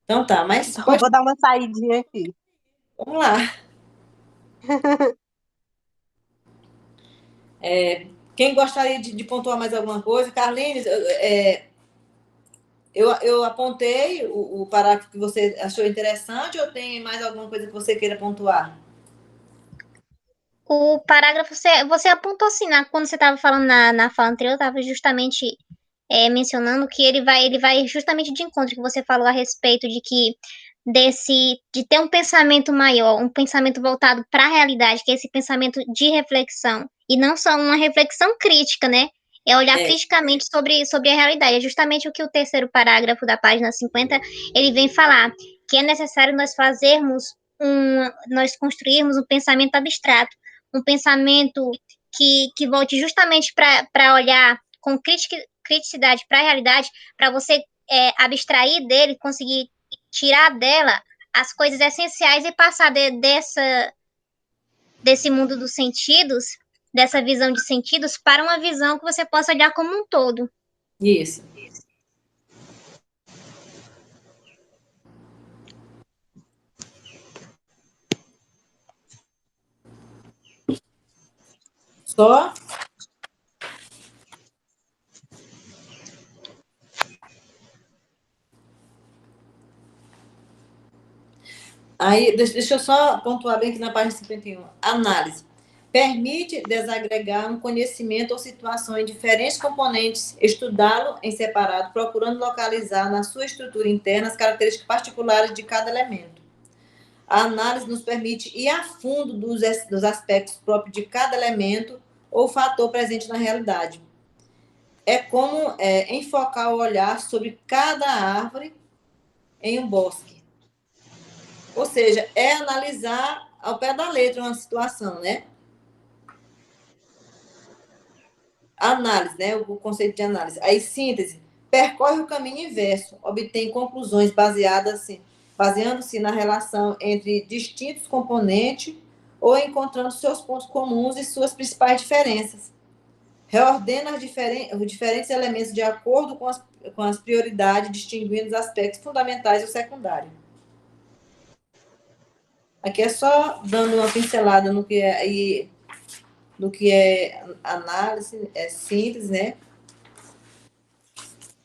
Então tá, mas Então eu pode, vou dar uma saidinha aqui. vamos lá. Quem gostaria de pontuar mais alguma coisa? Carlinhos, Eu apontei o parágrafo que você achou interessante ou tem mais alguma coisa que você queira pontuar? O parágrafo, você apontou assim, quando você estava falando na fala anterior, estava justamente mencionando que ele vai justamente de encontro que você falou a respeito de que de ter um pensamento maior, um pensamento voltado para a realidade, que é esse pensamento de reflexão, e não só uma reflexão crítica, né? É olhar É, criticamente sobre a realidade. É justamente o que o terceiro parágrafo da página 50 ele vem falar, que é necessário nós construirmos um pensamento abstrato, um pensamento que volte justamente para olhar com criticidade para a realidade, para você abstrair dele, conseguir tirar dela as coisas essenciais e passar desse mundo dos sentidos, dessa visão de sentidos, para uma visão que você possa olhar como um todo. isso. Só? Aí, deixa eu só pontuar bem aqui na página 51. Análise. Permite desagregar um conhecimento ou situação em diferentes componentes, estudá-lo em separado, procurando localizar na sua estrutura interna as características particulares de cada elemento. A análise nos permite ir a fundo dos aspectos próprios de cada elemento ou fator presente na realidade. É como enfocar o olhar sobre cada árvore em um bosque. Ou seja, é analisar ao pé da letra uma situação, né? Análise, né? O conceito de análise. Aí, síntese. Percorre o caminho inverso, obtém conclusões baseando-se na relação entre distintos componentes ou encontrando seus pontos comuns e suas principais diferenças. Reordena os diferentes elementos de acordo com as prioridades, distinguindo os aspectos fundamentais e o secundário. Aqui é só dando uma pincelada no que é análise, síntese, né?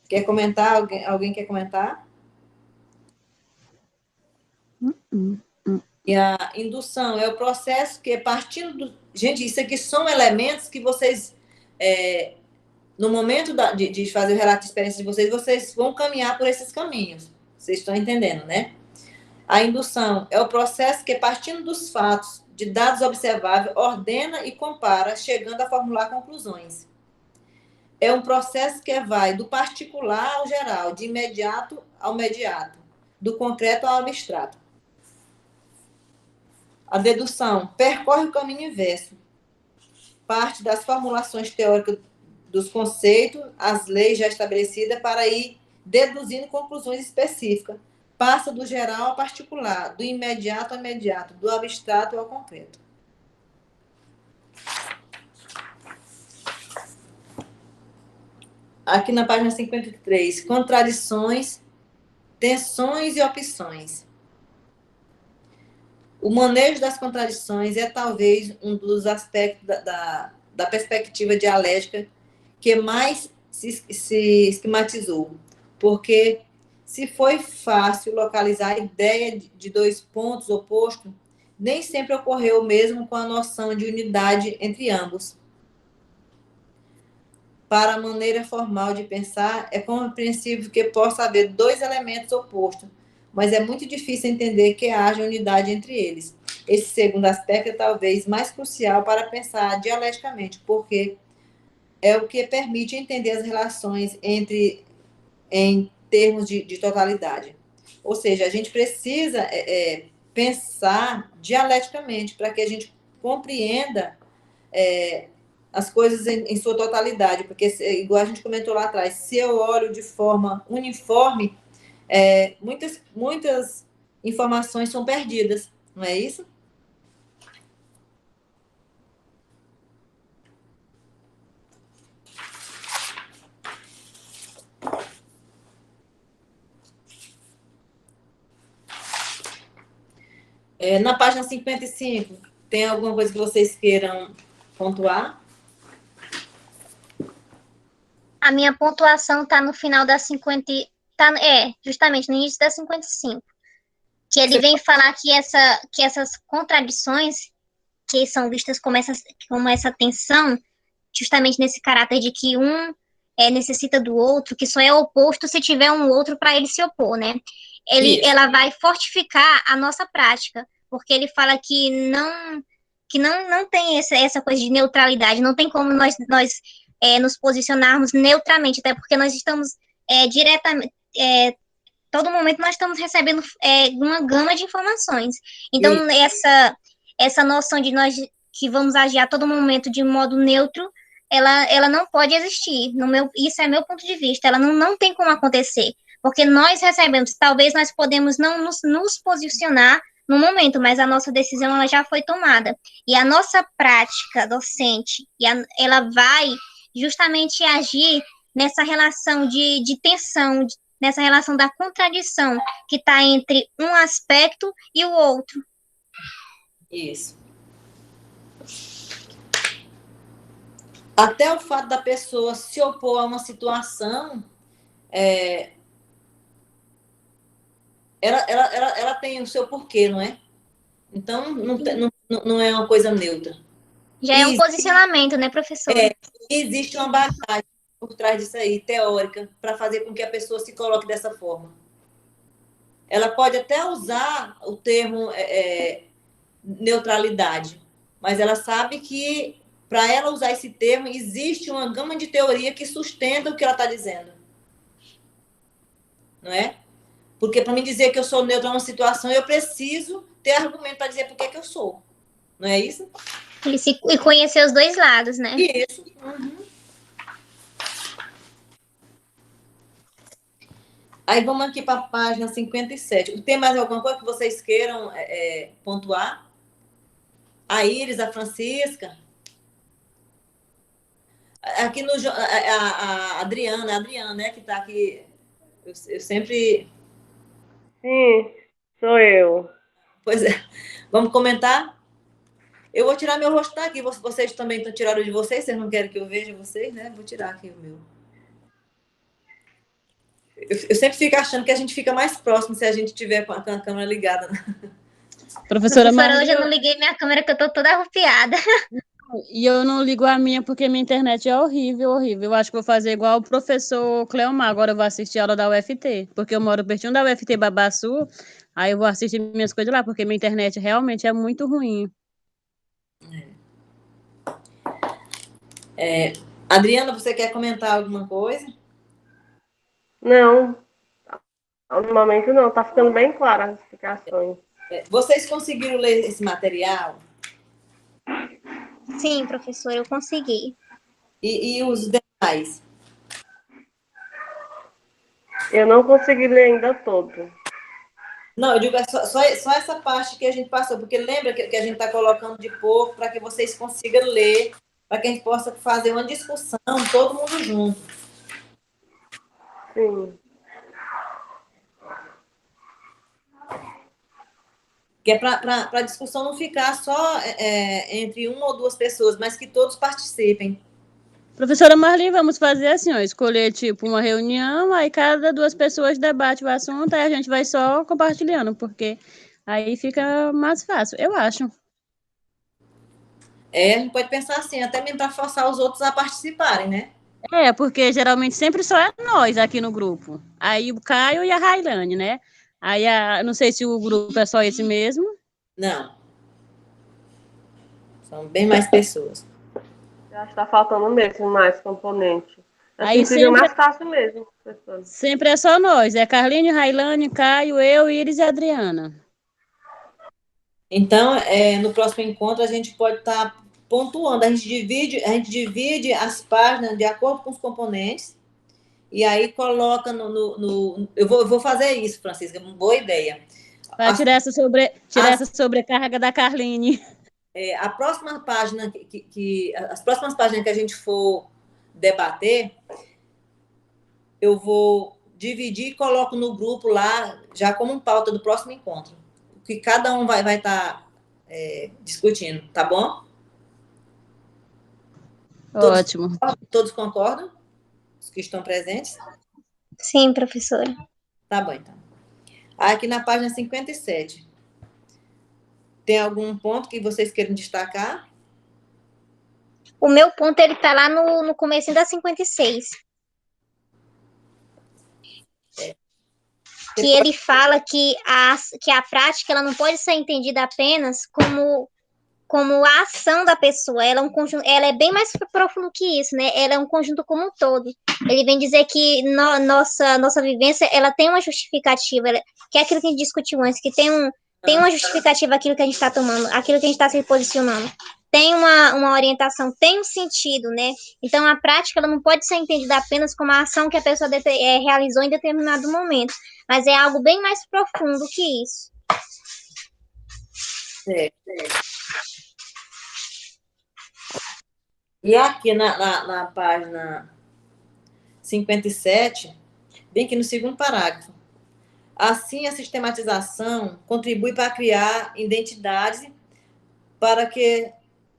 Quer comentar? Alguém quer comentar? E a indução é o processo que, partindo do... Gente, isso aqui são elementos que vocês, no momento de fazer o relato de experiência de vocês vão caminhar por esses caminhos. Vocês estão entendendo, né? A indução é o processo que, partindo dos fatos, de dados observáveis, ordena e compara, chegando a formular conclusões. É um processo que vai do particular ao geral, de imediato ao mediato, do concreto ao abstrato. A dedução percorre o caminho inverso. Parte das formulações teóricas dos conceitos, as leis já estabelecidas, para ir deduzindo conclusões específicas. Passa do geral ao particular, do imediato ao imediato, do abstrato ao concreto. Aqui na página 53, contradições, tensões e opções. O manejo das contradições é talvez um dos aspectos da perspectiva dialética que mais se esquematizou, porque se foi fácil localizar a ideia de dois pontos opostos, nem sempre ocorreu o mesmo com a noção de unidade entre ambos. Para a maneira formal de pensar, é compreensível que possa haver dois elementos opostos, mas é muito difícil entender que haja unidade entre eles. Esse segundo aspecto é talvez mais crucial para pensar dialeticamente, porque é o que permite entender as relações em termos de totalidade. Ou seja, a gente precisa pensar dialeticamente para que a gente compreenda as coisas em sua totalidade, porque, igual a gente comentou lá atrás, se eu olho de forma uniforme, muitas informações são perdidas, não é isso? Na página 55, tem alguma coisa que vocês queiram pontuar? A minha pontuação está no final da tá, justamente no início da 55, que ele vem falar que essas contradições que são vistas como essa tensão, justamente nesse caráter de que um necessita do outro, que só é oposto se tiver um outro para ele se opor, né? Ela vai fortificar a nossa prática, porque ele fala que não tem essa coisa de neutralidade, não tem como nós nos posicionarmos neutralmente, até porque nós estamos diretamente, todo momento nós estamos recebendo uma gama de informações. Então, essa noção de nós que vamos agir a todo momento de modo neutro, ela não pode existir. Isso é meu ponto de vista. Ela não tem como acontecer. Porque nós recebemos, talvez nós podemos não nos posicionar no momento, mas a nossa decisão ela já foi tomada. E a nossa prática docente, ela vai justamente agir nessa relação de tensão, nessa relação da contradição que está entre um aspecto e o outro. Isso. Até o fato da pessoa se opor a uma situação, ela tem o seu porquê, não é? Então, não é uma coisa neutra. Já é um posicionamento, né, professora? Existe uma bagagem por trás disso aí, teórica, para fazer com que a pessoa se coloque dessa forma. Ela pode até usar o termo neutralidade, mas ela sabe que, para ela usar esse termo, existe uma gama de teoria que sustenta o que ela está dizendo. Não é? Porque para mim dizer que eu sou neutra numa situação, eu preciso ter argumento para dizer por que eu sou. Não é isso? E conhecer os dois lados, né? Isso. Uhum. Aí vamos aqui para a página 57. Tem mais alguma coisa que vocês queiram pontuar? A Iris, a Francisca. Aqui a Adriana, né, que está aqui. Eu sempre... Sim, sou eu. Pois é. Vamos comentar? Eu vou tirar meu rosto daqui. Vocês também estão tirando de vocês? Vocês não querem que eu veja vocês, né? Vou tirar aqui o meu. Eu sempre fico achando que a gente fica mais próximo se a gente tiver com a câmera ligada. Professora Marli, hoje eu não liguei minha câmera que eu tô toda arrupiada. E eu não ligo a minha porque minha internet é horrível, horrível. Eu acho que vou fazer igual o professor Cleomar. Agora eu vou assistir a aula da UFT, porque eu moro pertinho da UFT Babaçu. Aí eu vou assistir minhas coisas lá, porque minha internet realmente é muito ruim. Adriana, você quer comentar alguma coisa? Não, no momento não, tá ficando bem clara as explicações. Vocês conseguiram ler esse material? Sim, professora, eu consegui. E os demais? Eu não consegui ler ainda todo. Não, eu digo só essa parte que a gente passou, porque lembra que a gente está colocando de pouco para que vocês consigam ler, para que a gente possa fazer uma discussão, todo mundo junto. Sim. Que é para a discussão não ficar só entre uma ou duas pessoas, mas que todos participem. Professora Marli, vamos fazer assim, ó, escolher tipo uma reunião, aí cada duas pessoas debate o assunto, aí a gente vai só compartilhando, porque aí fica mais fácil, eu acho. A gente pode pensar assim, até mesmo para forçar os outros a participarem, né? Porque geralmente sempre só é nós aqui no grupo. Aí o Caio e a Railane, né? Aí não sei se o grupo é só esse mesmo. Não. São bem mais pessoas. Eu acho que tá faltando mesmo mais componente. Aí Assim fica mais fácil mesmo, professor. Sempre é só nós. É Carlinhos, Railane, Caio, eu, Iris e Adriana. Então, no próximo encontro, a gente pode estar pontuando. A gente divide as páginas de acordo com os componentes e aí coloca eu vou fazer isso, Francisca, uma boa ideia. Para tirar essa sobrecarga da Carline. A próxima página as próximas páginas que a gente for debater, eu vou dividir e coloco no grupo lá, já como pauta do próximo encontro. O que cada um vai estar discutindo, tá bom? Ótimo. Todos concordam? Os que estão presentes? Sim, professora. Tá bom, então. Aqui na página 57. Tem algum ponto que vocês queiram destacar? O meu ponto, ele tá lá no comecinho da 56. Que ele fala que a prática ela não pode ser entendida apenas como a ação da pessoa. Ela é um conjunto, ela é bem mais profundo que isso, né? Ela é um conjunto como um todo. Ele vem dizer que nossa vivência, ela tem uma justificativa, que é aquilo que a gente discutiu antes, que tem uma justificativa aquilo que a gente está tomando, aquilo que a gente está se posicionando. Tem uma orientação, tem um sentido, né? Então, a prática ela não pode ser entendida apenas como a ação que a pessoa realizou em determinado momento, mas é algo bem mais profundo que isso. E aqui na página 57, bem que no segundo parágrafo, assim a sistematização contribui para criar identidades para que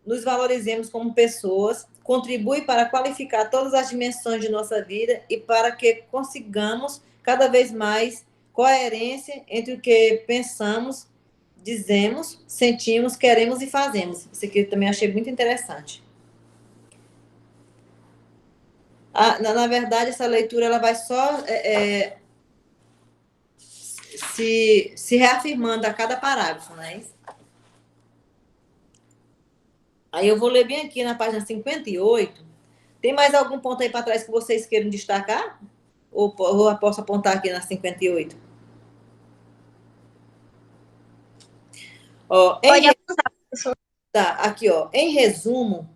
nos valorizemos como pessoas, contribui para qualificar todas as dimensões de nossa vida e para que consigamos cada vez mais coerência entre o que pensamos, dizemos, sentimos, queremos e fazemos. Isso aqui eu também achei muito interessante. Na verdade, essa leitura ela vai só se reafirmando a cada parágrafo, não é isso? Aí eu vou ler bem aqui na página 58. Tem mais algum ponto aí para trás que vocês queiram destacar? Ou eu posso apontar aqui na 58? Pode apontar, professor. Tá, aqui, ó. Em resumo,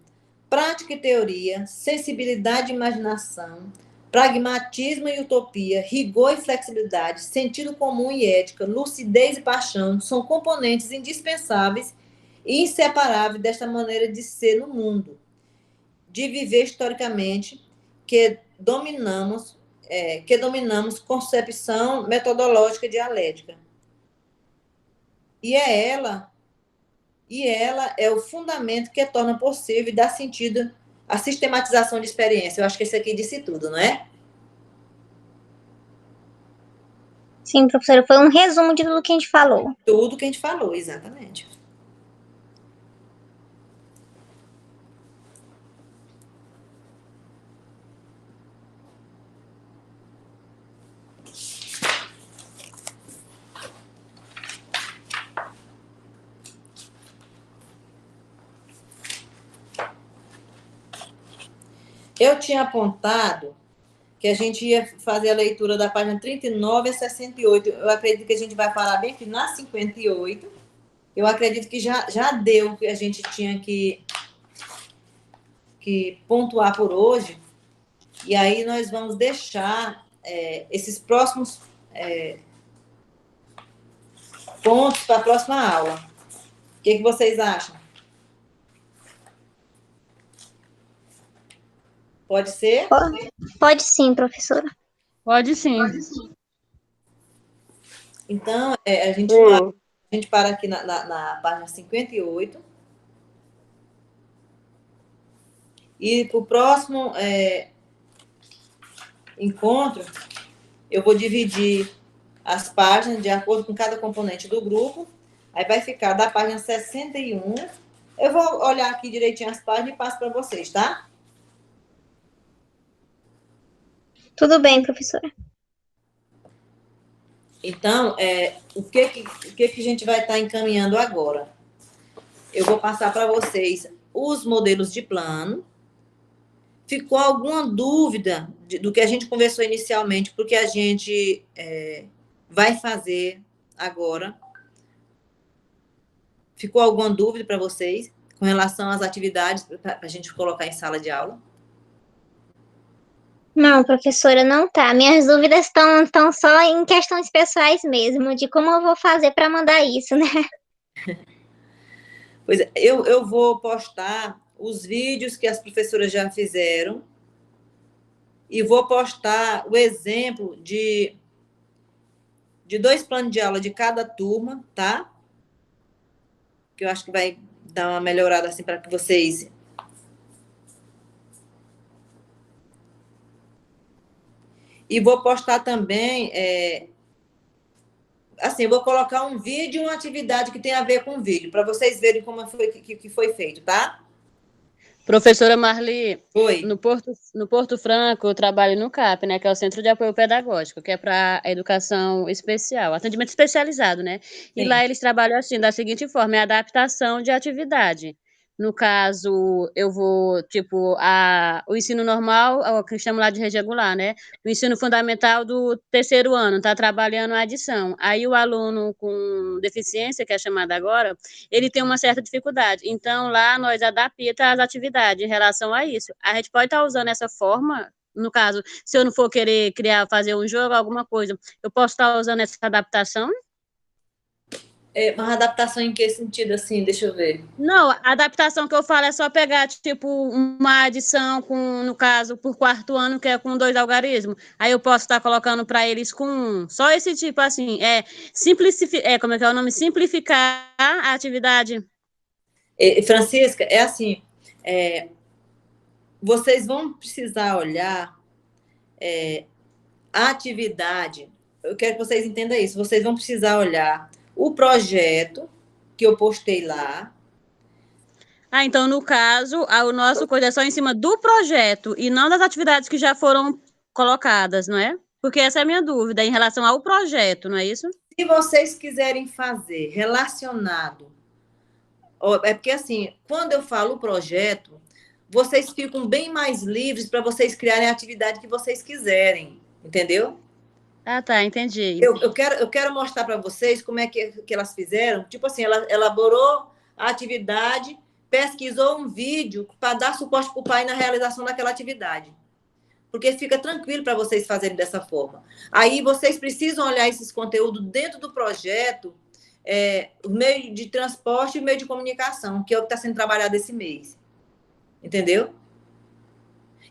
prática e teoria, sensibilidade e imaginação, pragmatismo e utopia, rigor e flexibilidade, sentido comum e ética, lucidez e paixão são componentes indispensáveis e inseparáveis desta maneira de ser no mundo, de viver historicamente, que dominamos concepção metodológica dialética. E ela é o fundamento que torna possível e dá sentido à sistematização de experiência. Eu acho que esse aqui disse tudo, não é? Sim, professora, foi um resumo de tudo que a gente falou. Tudo que a gente falou, exatamente. Eu tinha apontado que a gente ia fazer a leitura da página 39 a 68. Eu acredito que a gente vai parar bem aqui na 58. Eu acredito que já deu o que a gente tinha que pontuar por hoje. E aí nós vamos deixar esses próximos pontos para a próxima aula. O que vocês acham? Pode ser? Pode sim, professora. Pode sim. Então, a gente para aqui na página 58. E para o próximo encontro, eu vou dividir as páginas de acordo com cada componente do grupo. Aí vai ficar da página 61. Eu vou olhar aqui direitinho as páginas e passo para vocês, tá? Tudo bem, professora. Então, o que a gente vai estar encaminhando agora? Eu vou passar para vocês os modelos de plano. Ficou alguma dúvida do que a gente conversou inicialmente, porque a gente vai fazer agora? Ficou alguma dúvida para vocês com relação às atividades para a gente colocar em sala de aula? Não, professora, não tá. Minhas dúvidas estão só em questões pessoais mesmo, de como eu vou fazer para mandar isso, né? Pois é, eu vou postar os vídeos que as professoras já fizeram e vou postar o exemplo de 2 planos de aula de cada turma, tá? Que eu acho que vai dar uma melhorada assim para que vocês... E vou postar também assim, eu vou colocar um vídeo e uma atividade que tem a ver com o vídeo, para vocês verem como foi que foi feito, tá? Professora Marli, Oi. no Porto Franco, eu trabalho no CAP, né, que é o Centro de Apoio Pedagógico, que é para educação especial, atendimento especializado, né? E Sim. lá eles trabalham assim, da seguinte forma, é adaptação de atividade. No caso, eu vou, tipo, o ensino normal, o que chamo lá de rede regular, né? O ensino fundamental do terceiro ano, está trabalhando a adição. Aí o aluno com deficiência, que é chamado agora, ele tem uma certa dificuldade. Então, lá nós adaptamos as atividades em relação a isso. A gente pode estar usando essa forma, no caso, se eu não for querer fazer um jogo, alguma coisa, eu posso estar usando essa adaptação? Uma adaptação em que sentido, assim? Deixa eu ver. Não, a adaptação que eu falo é só pegar, tipo, uma adição com, no caso, por quarto ano, que é com 2 algarismos. Aí eu posso estar colocando para eles com 1. Só esse tipo, assim, como é que é o nome? Simplificar a atividade. Francisca, é assim, vocês vão precisar olhar a atividade. Eu quero que vocês entendam isso. Vocês vão precisar olhar o projeto que eu postei lá. Ah, então, no caso, o nosso coisa é só em cima do projeto e não das atividades que já foram colocadas, não é? Porque essa é a minha dúvida em relação ao projeto, não é isso? Se vocês quiserem fazer relacionado, é porque assim, quando eu falo projeto, vocês ficam bem mais livres para vocês criarem a atividade que vocês quiserem, entendeu? Ah, tá, entendi. Eu quero mostrar para vocês como é que elas fizeram. Tipo assim, ela elaborou a atividade, pesquisou um vídeo para dar suporte para o pai na realização daquela atividade. Porque fica tranquilo para vocês fazerem dessa forma. Aí vocês precisam olhar esses conteúdos dentro do projeto, o meio de transporte e o meio de comunicação, que é o que está sendo trabalhado esse mês. Entendeu?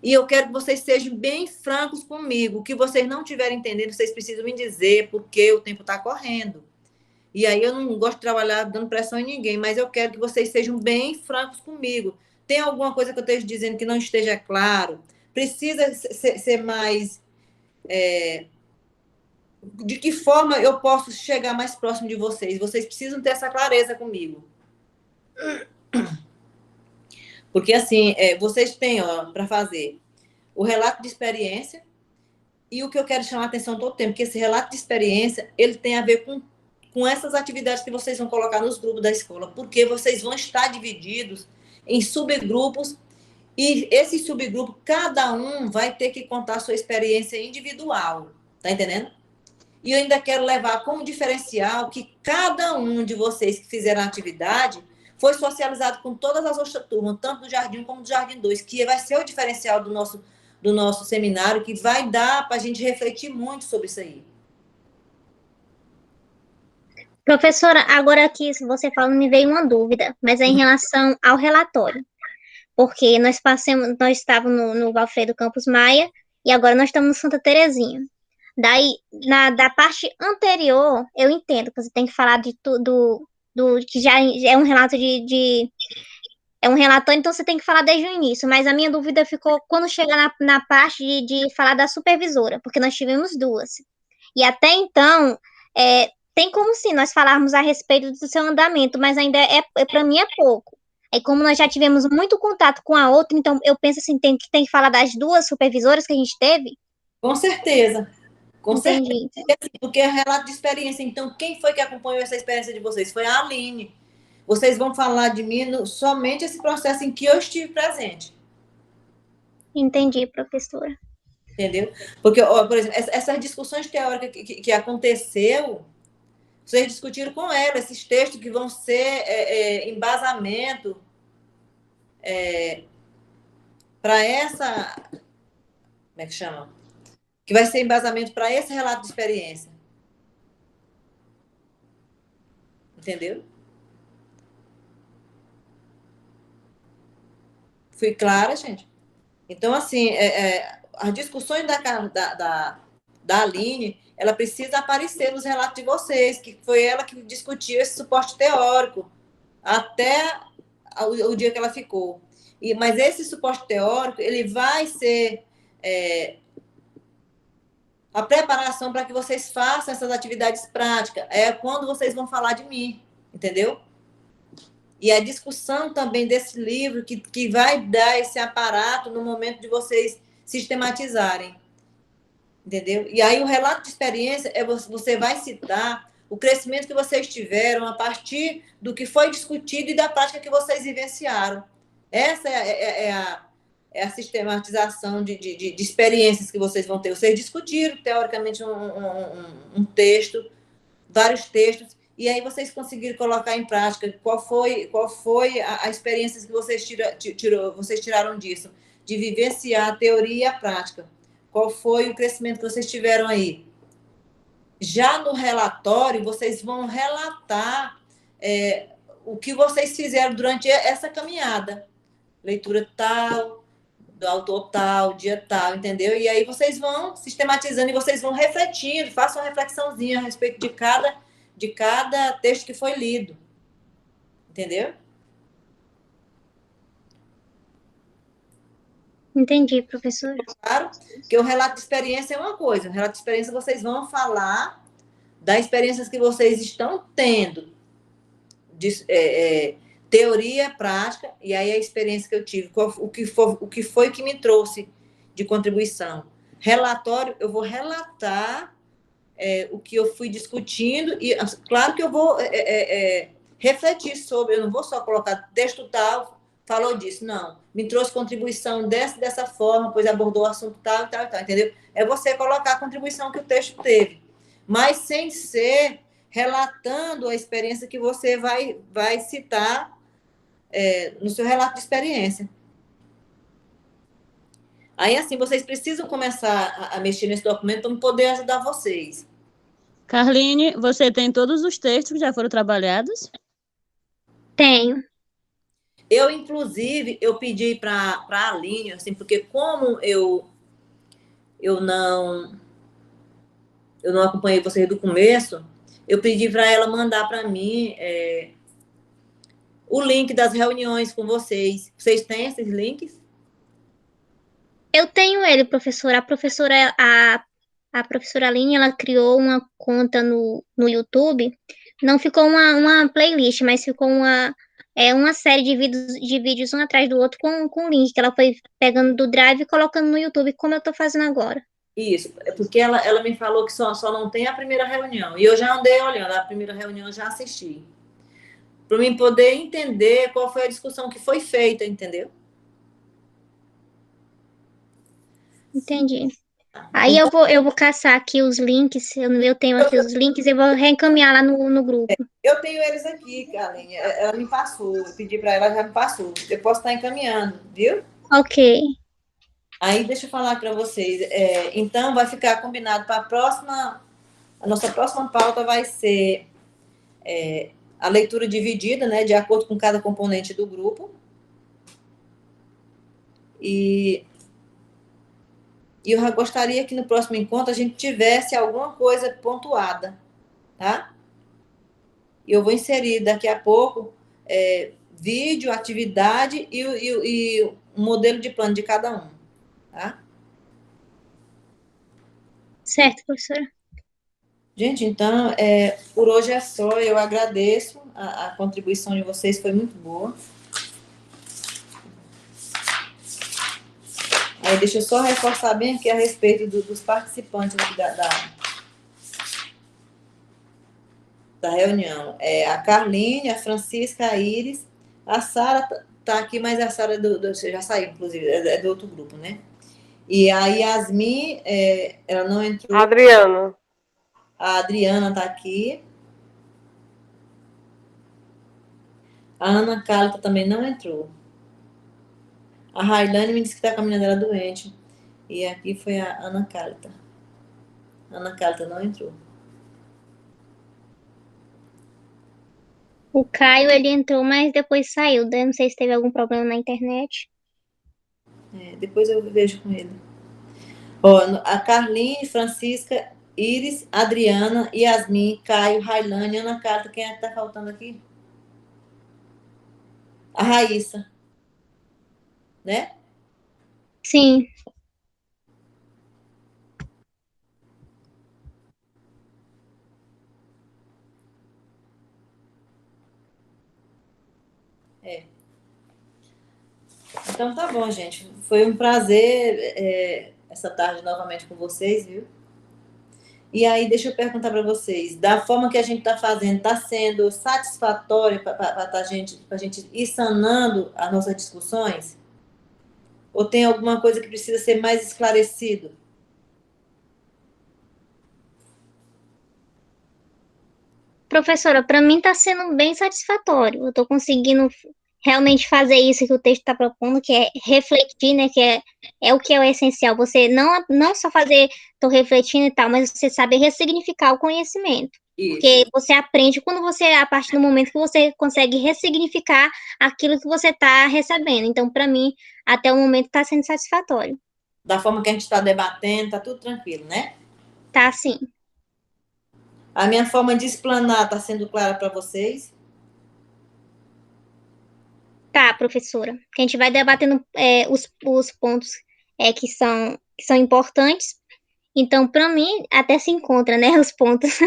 E eu quero que vocês sejam bem francos comigo. O que vocês não estiverem entendendo, vocês precisam me dizer, porque o tempo está correndo. E aí eu não gosto de trabalhar dando pressão em ninguém, mas eu quero que vocês sejam bem francos comigo. Tem alguma coisa que eu esteja dizendo que não esteja claro? Precisa ser mais... de que forma eu posso chegar mais próximo de vocês? Vocês precisam ter essa clareza comigo. Porque, assim, vocês têm para fazer o relato de experiência e o que eu quero chamar a atenção todo o tempo, que esse relato de experiência, ele tem a ver com essas atividades que vocês vão colocar nos grupos da escola, porque vocês vão estar divididos em subgrupos e esse subgrupo, cada um vai ter que contar a sua experiência individual, tá entendendo? E eu ainda quero levar como diferencial que cada um de vocês que fizeram a atividade foi socializado com todas as outras turmas, tanto do Jardim 1 como do Jardim 2, que vai ser o diferencial do nosso seminário, que vai dar para a gente refletir muito sobre isso aí. Professora, agora aqui, se você falando, me veio uma dúvida, mas é em relação ao relatório. Porque nós estávamos no Valfredo Campos Maia e agora nós estamos no Santa Terezinha. Daí, da parte anterior, eu entendo que você tem que falar de tudo, que já é um relato é um relatório, então você tem que falar desde o início, mas a minha dúvida ficou quando chega na parte de falar da supervisora, porque nós tivemos 2. E até então, tem como sim nós falarmos a respeito do seu andamento, mas ainda para mim é pouco. Aí, como nós já tivemos muito contato com a outra, então eu penso assim, tem que falar das 2 supervisoras que a gente teve? Com certeza. Com Entendi. certeza. Porque é relato de experiência. Então, quem foi que acompanhou essa experiência de vocês? Foi a Aline. Vocês vão falar de mim somente esse processo em que eu estive presente. Entendi, professora. Entendeu? Porque, por exemplo, essas discussões teóricas que aconteceu, vocês discutiram com ela, esses textos que vão ser embasamento para essa... Como é que chama? Que vai ser embasamento para esse relato de experiência. Entendeu? Fui clara, gente? Então, assim, as discussões da Aline, ela precisa aparecer nos relatos de vocês, que foi ela que discutiu esse suporte teórico até o dia que ela ficou. Mas esse suporte teórico, ele vai ser A preparação para que vocês façam essas atividades práticas é quando vocês vão falar de mim, entendeu? E a discussão também desse livro que vai dar esse aparato no momento de vocês sistematizarem, entendeu? E aí o relato de experiência você vai citar o crescimento que vocês tiveram a partir do que foi discutido e da prática que vocês vivenciaram. Essa é a sistematização de experiências que vocês vão ter. Vocês discutiram, teoricamente, um texto, vários textos, e aí vocês conseguiram colocar em prática qual foi a experiência que vocês tiraram disso, de vivenciar a teoria e a prática. Qual foi o crescimento que vocês tiveram aí? Já no relatório, vocês vão relatar o que vocês fizeram durante essa caminhada. Leitura tal, do autor tal, dia tal, entendeu? E aí vocês vão sistematizando e vocês vão refletindo, façam uma reflexãozinha a respeito de cada texto que foi lido. Entendeu? Entendi, professora. Claro que o relato de experiência é uma coisa. O relato de experiência vocês vão falar das experiências que vocês estão tendo, de teoria, prática, e aí a experiência que eu tive, o que foi que me trouxe de contribuição. Relatório, eu vou relatar o que eu fui discutindo, e claro que eu vou refletir sobre, eu não vou só colocar texto tal, falou disso, não. Me trouxe contribuição dessa forma, pois abordou o assunto tal, tal, tal, entendeu? É você colocar a contribuição que o texto teve, mas sem ser relatando a experiência que você vai citar no seu relato de experiência. Aí, assim, vocês precisam começar a mexer nesse documento para poder ajudar vocês. Carline, você tem todos os textos que já foram trabalhados? Tenho. Eu, inclusive, eu pedi para a Aline, assim, porque como eu não acompanhei vocês do começo, eu pedi para ela mandar para mim o link das reuniões com vocês. Vocês têm esses links? Eu tenho ele, professora. A professora Aline, ela criou uma conta no YouTube. Não ficou uma playlist, mas ficou uma série de vídeos um atrás do outro com link que ela foi pegando do Drive e colocando no YouTube, como eu tô fazendo agora. Isso, é porque ela me falou que só não tem a primeira reunião. E eu já andei olhando, a primeira reunião eu já assisti. Para mim poder entender qual foi a discussão que foi feita, entendeu? Entendi. Aí eu vou caçar aqui os links, eu tenho aqui os links e vou reencaminhar lá no grupo. Eu tenho eles aqui, Aline. Ela me passou, eu pedi para ela, já me passou. Eu posso estar encaminhando, viu? Ok. Aí deixa eu falar para vocês. Então, vai ficar combinado para a próxima. A nossa próxima pauta vai ser a leitura dividida, né, de acordo com cada componente do grupo. E eu já gostaria que no próximo encontro a gente tivesse alguma coisa pontuada, tá? E eu vou inserir daqui a pouco vídeo, atividade e um modelo de plano de cada um, tá? Certo, professora. Gente, então, por hoje é só. Eu agradeço a contribuição de vocês, foi muito boa. Aí deixa eu só reforçar bem aqui a respeito dos participantes aqui da reunião. A Carline, a Francisca, a Iris, a Sara tá aqui, mas a Sara já saiu, inclusive, é do outro grupo, né? E a Yasmin, ela não entrou. Adriana. A Adriana está aqui. A Ana Cálita também não entrou. A Railane me disse que está com a menina dela doente. E aqui foi a Ana Cálita. A Ana Cálita não entrou. O Caio, ele entrou, mas depois saiu. Eu não sei se teve algum problema na internet. Depois eu vejo com ele. Ó, a Carlinhos, Francisca, Iris, Adriana, Yasmin, Caio, Railane, Ana Cálita. Quem é que está faltando aqui? A Raíssa. Né? Sim. Então tá bom, gente. Foi um prazer essa tarde novamente com vocês, viu? E aí, deixa eu perguntar para vocês, da forma que a gente está fazendo, está sendo satisfatório para a gente ir sanando as nossas discussões? Ou tem alguma coisa que precisa ser mais esclarecido? Professora, para mim está sendo bem satisfatório. Eu estou conseguindo realmente fazer isso que o texto está propondo, que é refletir, né? É o que é o essencial. Você não só fazer, estou refletindo e tal, mas você saber ressignificar o conhecimento. Porque Isso. você aprende quando você, a partir do momento que você consegue ressignificar aquilo que você está recebendo. Então, para mim, até o momento está sendo satisfatório. Da forma que a gente está debatendo, está tudo tranquilo, né? Tá, sim. A minha forma de explanar está sendo clara para vocês? Tá, professora. Que a gente vai debatendo os pontos que são importantes. Então, para mim, até se encontra, né, os pontos.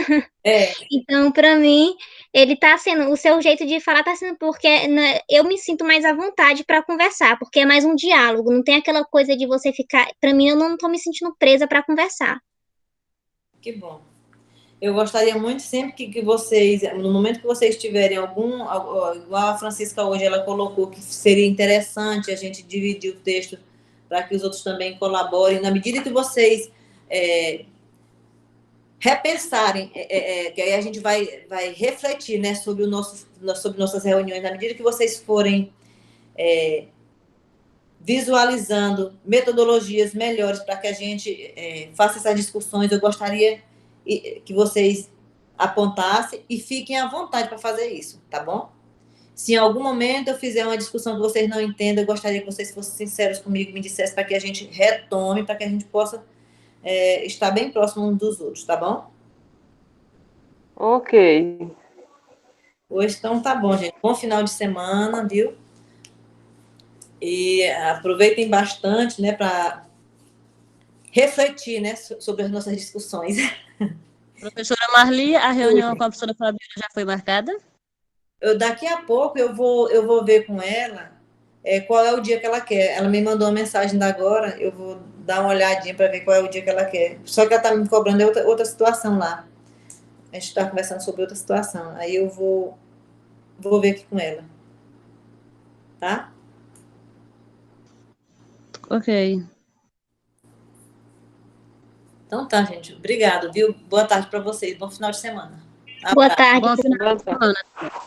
É, Então, para mim, ele tá sendo, o seu jeito de falar tá sendo porque né, eu me sinto mais à vontade para conversar, porque é mais um diálogo, não tem aquela coisa de você ficar, para mim eu não tô me sentindo presa para conversar. que bom. Eu gostaria muito sempre que vocês, no momento que vocês tiverem igual a Francisca hoje, ela colocou que seria interessante a gente dividir o texto para que os outros também colaborem, na medida que vocês repensarem, que aí a gente vai refletir, né, sobre nossas reuniões, na medida que vocês forem visualizando metodologias melhores para que a gente faça essas discussões, eu gostaria que vocês apontassem e fiquem à vontade para fazer isso, tá bom? Se em algum momento eu fizer uma discussão que vocês não entendam, eu gostaria que vocês fossem sinceros comigo, me dissessem para que a gente retome, para que a gente possa estar bem próximo uns dos outros, tá bom? Ok. Hoje, então, tá bom, gente. Bom final de semana, viu? E aproveitem bastante, né, para refletir, né, sobre as nossas discussões. Professora Marli, a reunião com a professora Fabiola já foi marcada? Daqui a pouco eu vou ver com ela qual é o dia que ela quer. Ela me mandou uma mensagem da agora, eu vou dar uma olhadinha para ver qual é o dia que ela quer. Só que ela está me cobrando outra situação lá. A gente está conversando sobre outra situação. Aí eu vou ver aqui com ela. Tá? Ok. Então tá, gente. Obrigado, viu? Boa tarde para vocês. Bom final de semana. Boa tarde. Bom final Boa de tarde. semana.